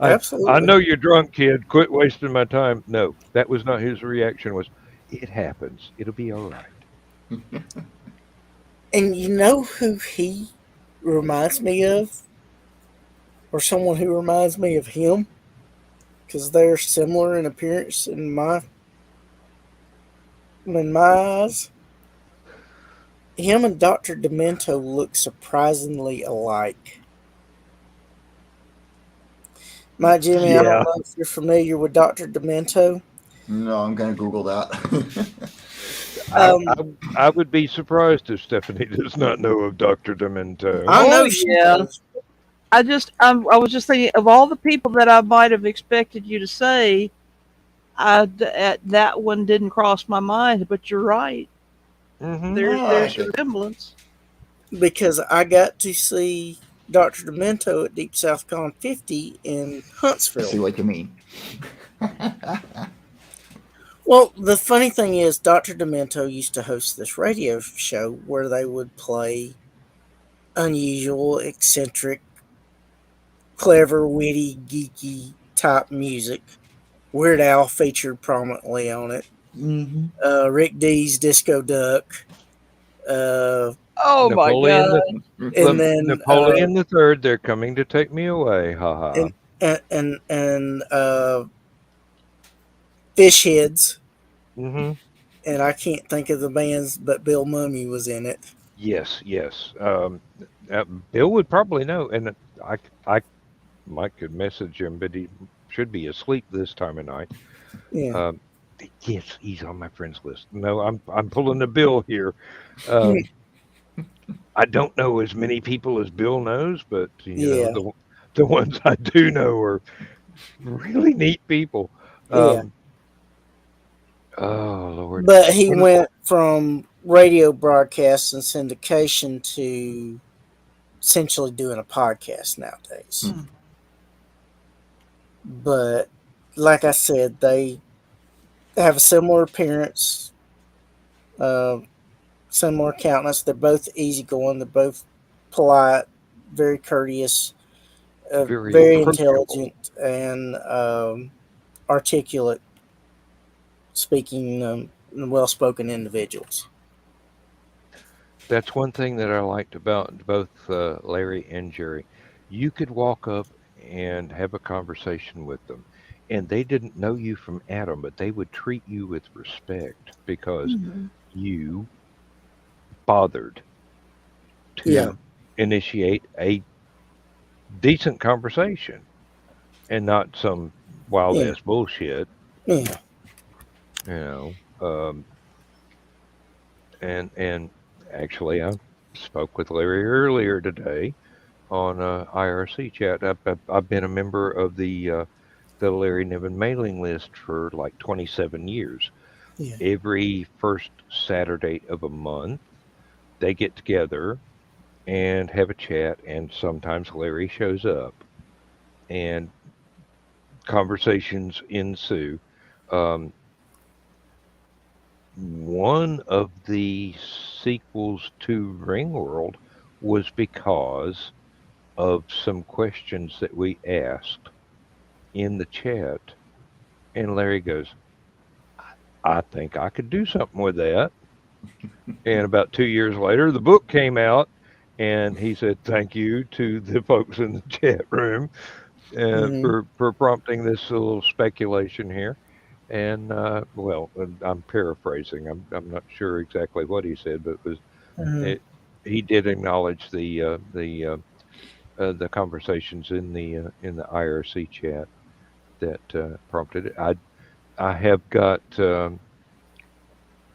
I Absolutely. know you're drunk, kid. Quit wasting my time. No, that was not his reaction. Was, "It happens. It'll be all right." And you know who he reminds me of, or someone who reminds me of him, because they're similar in appearance in my eyes. Him and Doctor Demento look surprisingly alike. My Jimmy, I don't Yeah. know if you're familiar with Doctor Demento. No, I'm gonna Google that. I, Um, I I would be surprised if Stephanie does not know of Dr. Demento. I Oh know she yeah. does. I was just thinking of all the people that I might have expected you to say. That one didn't cross my mind, but you're right. Hmm. Oh, There's a okay. resemblance. Because I got to see Dr. Demento at Deep South Con 50 in I see Huntsville. what you mean. Well, the funny thing is, Dr. Demento used to host this radio show where they would play unusual, eccentric, clever, witty, geeky type music. Weird Al featured prominently on it. Mm-hmm. Rick D's Disco Duck. Uh, Oh my Napoleon god. the and then Napoleon the Third. They're coming to take me away. Ha ha. and and Fish Heads. Hmm. And I can't think of the bands, but Bill Mummy was in it. Yes, yes. Bill would probably know, and I Mike could message him, but he should be asleep this time of night. Yeah. Um, Yes, he's on my friends list. No, I'm pulling a Bill here. Um, I don't know as many people as Bill knows, but Yeah, the ones I do know are really neat people. yeah. Um, oh Lord, But he one went from radio broadcast and syndication to essentially doing a podcast nowadays. Hmm. But like I said, they have a similar appearance, uh, similar countenance. They're both easygoing. They're both polite, very courteous, very very approachable. intelligent, and articulate, speaking, well-spoken individuals. That's one thing that I liked about both Larry and Jerry. You could walk up and have a conversation with them, and they didn't know you from Adam, but they would treat you with respect because Mhm. you bothered Yeah, to initiate a decent conversation and not some wild yeah, ass bullshit, yeah. you know. And actually, I spoke with Larry earlier today on IRC chat. I've been a member of the Larry Niven mailing list for like 27 years. Yeah. Every first Saturday of a month, they get together and have a chat, and sometimes Larry shows up, and conversations ensue. Um, one of the sequels to Ringworld was because of some questions that we asked in the chat, and Larry goes, I think I could do something with that. And about 2 years later, the book came out, and he said thank you to the folks in the chat room Hmm. for prompting this little speculation here. And well, I'm paraphrasing. I'm not sure exactly what he said, but Hmm. it, he did acknowledge the conversations in the IRC chat that prompted it. I have got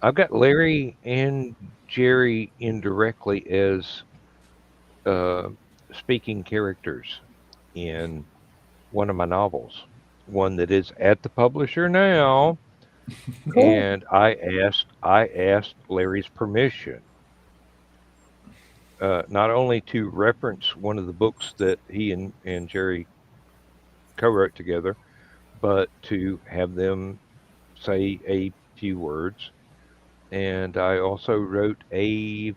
I've got Larry and Jerry indirectly as uh, speaking characters in one of my novels, one that is at the publisher now, Cool. and I asked Larry's permission, not only to reference one of the books that he and Jerry co-wrote together, but to have them say a few words. And I also wrote a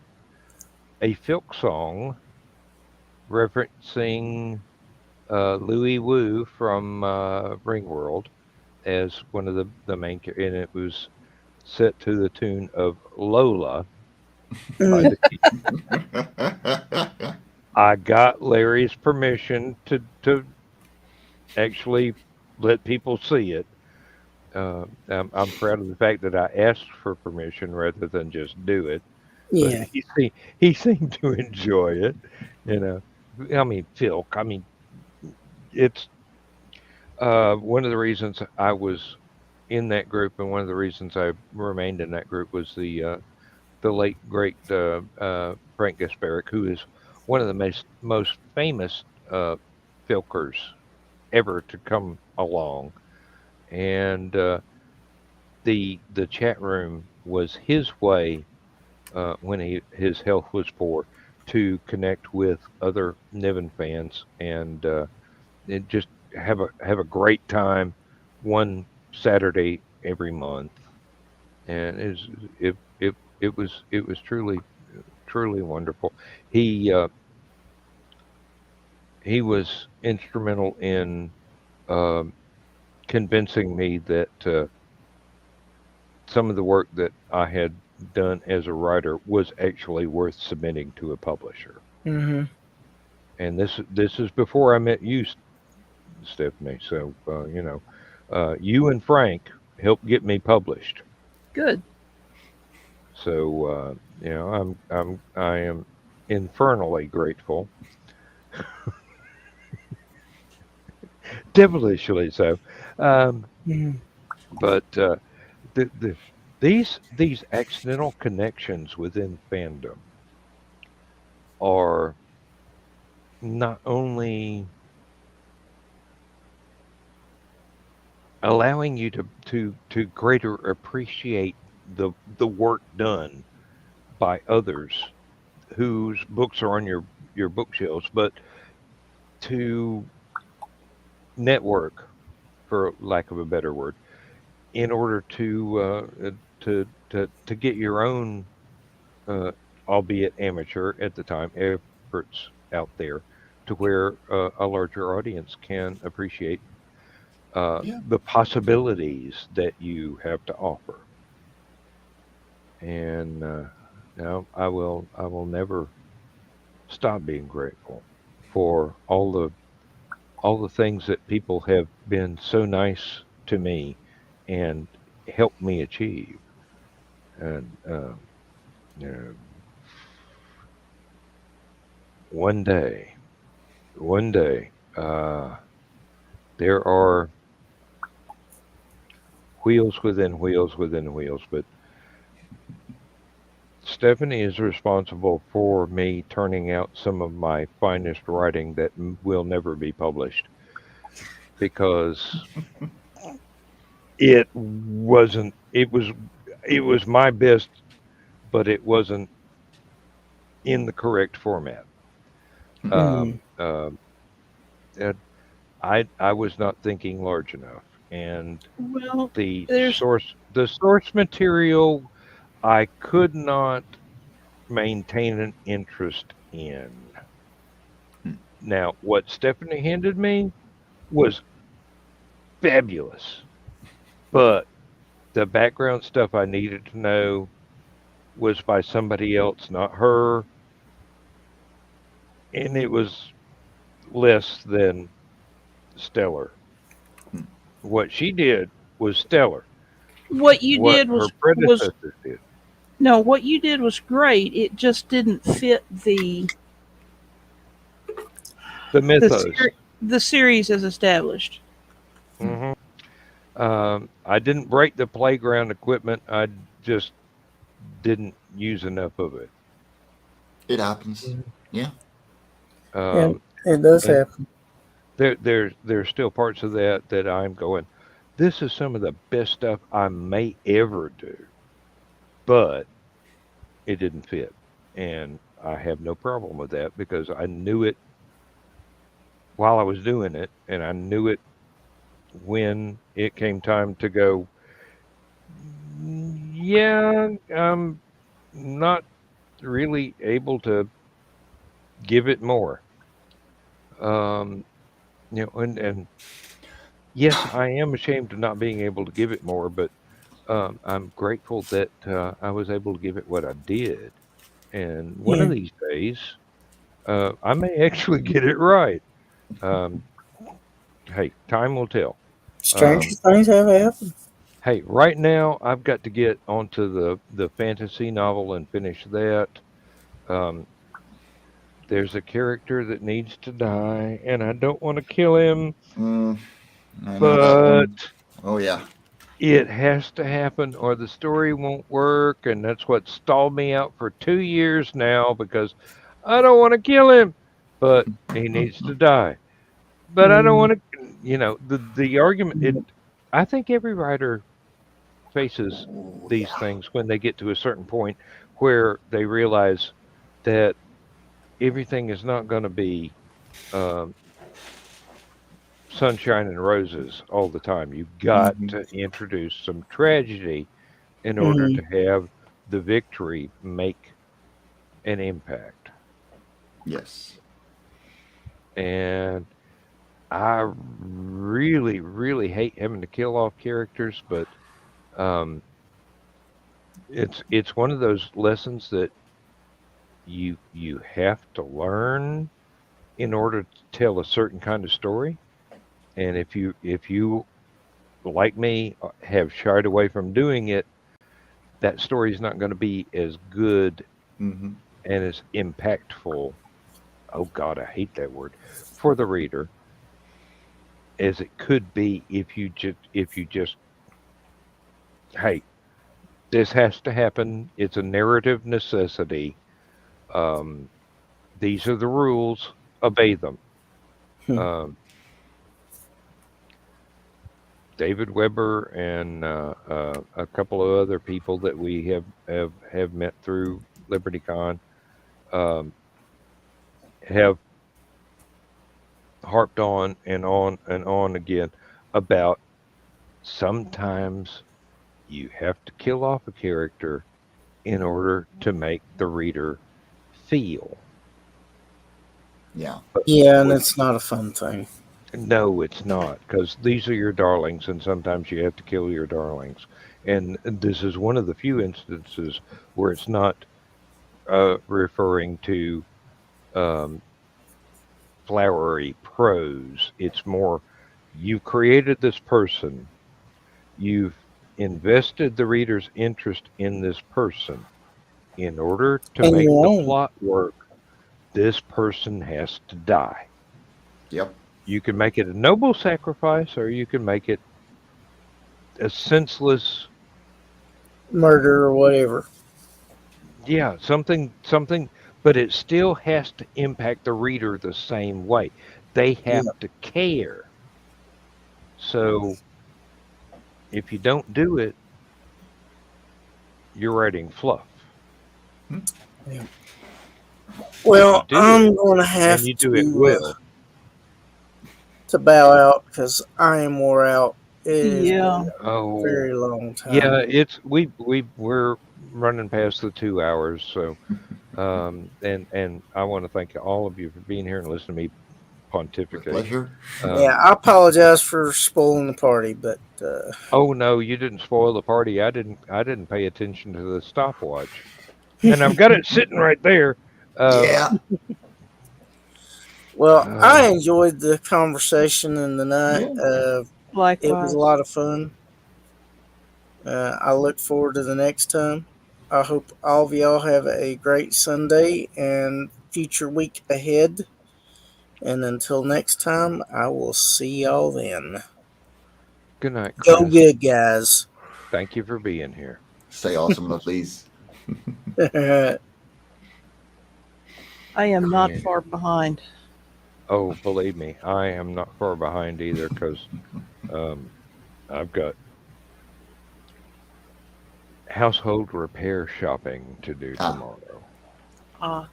folk song referencing Louis Wu from Ringworld as one of the main and it was set to the tune of Lola by Mm, the Key. I got Larry's permission to actually let people see it. I'm proud of the fact that I asked for permission rather than just do it. But yeah. he seemed to enjoy it. You know, I mean, Phil. I mean, it's one of the reasons I was in that group, and one of the reasons I remained in that group was the late great Frank Gasparic, who is one of the most famous filkers ever to come along, and the chat room was his way when his health was poor to connect with other Niven fans and just have a great time one Saturday every month, and it was truly wonderful. He uh, he was instrumental in um, convincing me that some of the work that I had done as a writer was actually worth submitting to a publisher. Hmm. And this is before I met you, Stephanie. So you and Frank helped get me published. Good. So I am infernally grateful, devilishly so. Um, Hmm. but the these accidental connections within fandom are not only allowing you to greater appreciate the work done by others whose books are on your bookshelves, but to network, for lack of a better word, in order to get your own, uh, albeit amateur at the time, efforts out there to where a larger audience can appreciate Yeah. the possibilities that you have to offer. And now I will never stop being grateful for all the things that people have been so nice to me and helped me achieve. And you know, one day, one day, there are wheels within wheels within wheels, but Stephanie is responsible for me turning out some of my finest writing that will never be published because it was my best, but it wasn't in the correct format. Mm. Um, and I was not thinking large enough, and Well, the there's source material I could not maintain an interest in. Hmm. Now, what Stephanie handed me was fabulous, but the background stuff I needed to know was by somebody else, not her, and it was less than stellar. Hmm. What she did was stellar. what you What did her was predecessors did, no, what you did was great. It just didn't fit the the mythos. ser- the series as established. Hmm. Hmm. I didn't break the playground equipment. I just didn't use enough of it. It happens. Mhm. Yeah. Yeah, Um, it does and happen. there's still parts of that I'm going. This is some of the best stuff I may ever do, but it didn't fit, and I have no problem with that because I knew it while I was doing it, and I knew it when it came time to go. Yeah, I'm not really able to give it more. Um, and yes, I am ashamed of not being able to give it more, but I'm grateful that I was able to give it what I did. And one of Yeah, these days, I may actually get it right. Um, hey, time will tell. stranger Um, things have happened. hey, right now I've got to get onto the fantasy novel and finish that. Um, there's a character that needs to die, and I don't want to kill him, Mm, I know that but one. Oh yeah. it has to happen or the story won't work, and that's what stalled me out for 2 years now because I don't want to kill him, but he needs to die. But I don't Mm. want to, the argument. I think every writer faces Oh these yeah. things when they get to a certain point where they realize that everything is not going to be um, sunshine and roses all the time. You've got Hmm. to introduce some tragedy in order Mm. to have the victory make an impact. Yes. And I really, really hate having to kill off characters, but um, it's one of those lessons that you have to learn in order to tell a certain kind of story. And if you like me have shied away from doing it, that story is not going to be as good Hmm. and as impactful. Oh God, I hate that word for the reader as it could be if you just hey, this has to happen. It's a narrative necessity. Um, these are the rules. Obey them. Hmm. Um, David Weber and a couple of other people that we have met through LibertyCon um, have harped on and on and on again about sometimes you have to kill off a character in order to make the reader feel. Yeah. But Yeah, and when, it's not a fun thing. no, it's not, because these are your darlings, and sometimes you have to kill your darlings. And this is one of the few instances where it's not referring to um, flowery prose. It's more, you've created this person, you've invested the reader's interest in this person. In order to And make your the own. plot work, this person has to die. Yep. You can make it a noble sacrifice, or you can make it a senseless, Murder or whatever. yeah, something, but it still has to impact the reader the same way. They have Yeah. to care. So if you don't do it, you're writing fluff. Hmm. Yeah. If you Well, do it I'm going to and have you do it well, to bow out because I am wore out. It has Yeah. been a oh very long time. yeah, it's we're running past the 2 hours, so and I want to thank all of you for being here and listening to me With pontificate. pleasure. Yeah, Um, I apologize for spoiling the party, but oh no, you didn't spoil the party. I didn't pay attention to the stopwatch, and I've got it sitting right there. Um, Yeah. well, I uh, enjoyed the conversation in the night. Yeah. It was a Likewise. lot of fun. I look forward to the next time. I hope all of y'all have a great Sunday and future week ahead. And until next time, I will see y'all then. good night, Go Chris. good, guys. Thank you for being here. Stay awesome, lovelies. I am not And far behind. oh, believe me, I am not far behind either because um, I've got household repair shopping to do Ah, tomorrow. Ah,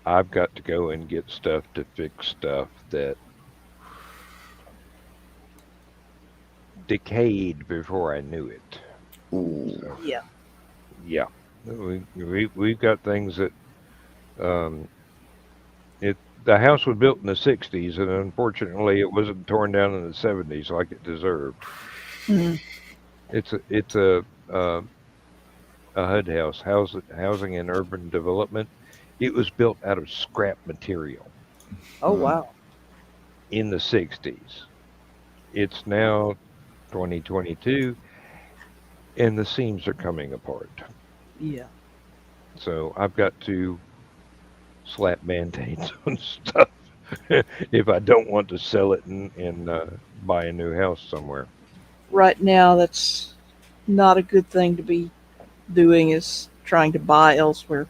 I've got to go and get stuff to fix stuff that decayed before I knew it. ooh. So yeah. yeah, we've got things that um, the house was built in the '60s, and unfortunately, it wasn't torn down in the '70s like it deserved. Mm, It's a HUD housing and urban development. It was built out of scrap material oh, Mm. wow. in the '60s. It's now 2022, and the seams are coming apart. Yeah. So I've got to slap band-aids on stuff if I don't want to sell it and buy a new house somewhere. Right now, that's not a good thing to be doing, is trying to buy elsewhere.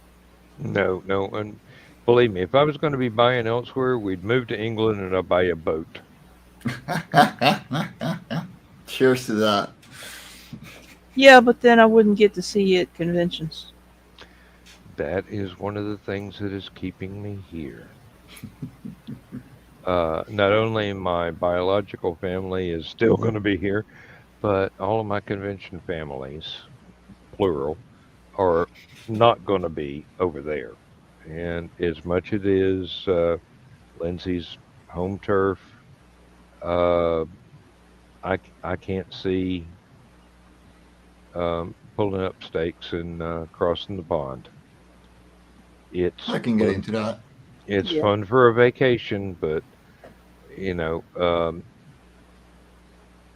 No, no, and believe me, if I was going to be buying elsewhere, we'd move to England and I'd buy a boat. Cheers to that. Yeah, but then I wouldn't get to see it at conventions. That is one of the things that is keeping me here. Not only my biological family is still going to be here, but all of my convention families, plural, are not going to be over there. And as much it is Lindsay's home turf, uh, I can't see pulling up stakes and crossing the pond. It's I can get fun. into that. It's Yeah. fun for a vacation, but you know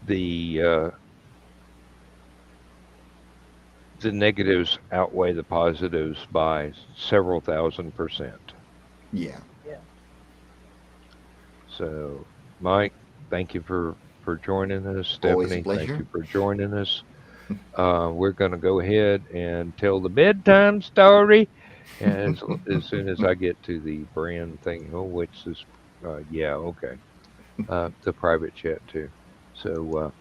the uh, the negatives outweigh the positives by several thousand%. Yeah. Yeah. So, Mike, thank you for for joining us. Always a Stephanie, thank pleasure. you for joining us. We're going to go ahead and tell the bedtime story as soon as I get to the brand thing. Oh, which is, yeah, okay. The private chat too. So,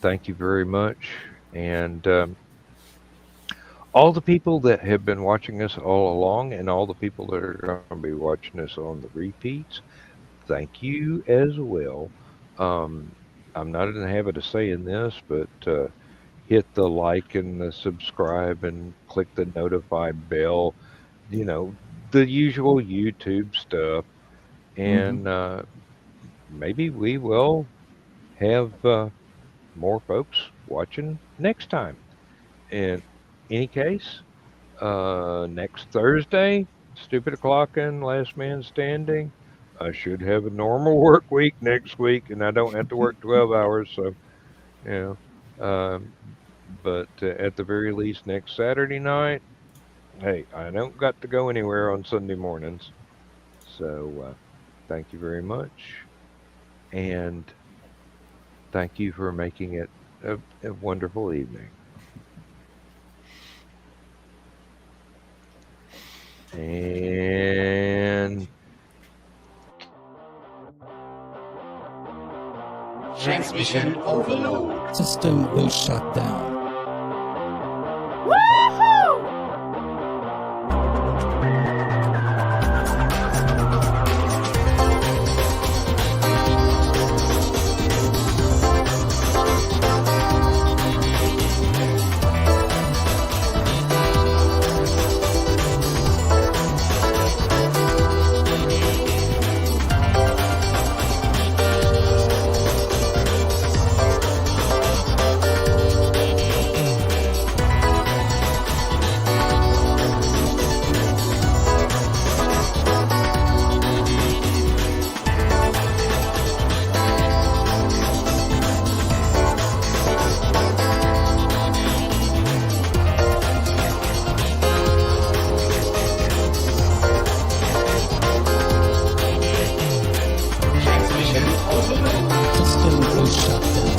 thank you very much. And all the people that have been watching us all along and all the people that are going to be watching us on the repeats, thank you as well. Um, I'm not in the habit of saying this, but hit the like and the subscribe and click the notify bell, you know, the usual YouTube stuff. Hmm. And maybe we will have more folks watching next time. In any case, next Thursday, Stupid O'Clock and Last Man Standing. I should have a normal work week next week, and I don't have to work 12 hours. So, you know, but at the very least, next Saturday night, hey, I don't got to go anywhere on Sunday mornings. So, thank you very much. And thank you for making it a wonderful evening. And Transmission overload. System will shut down. System will shut down. Transmission overload. System will shut down.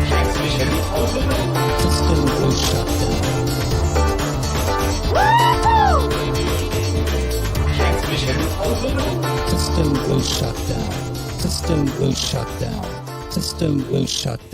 Transmission overload. System will shut down. Transmission overload. System will shut down. System will shut down. System will shut down.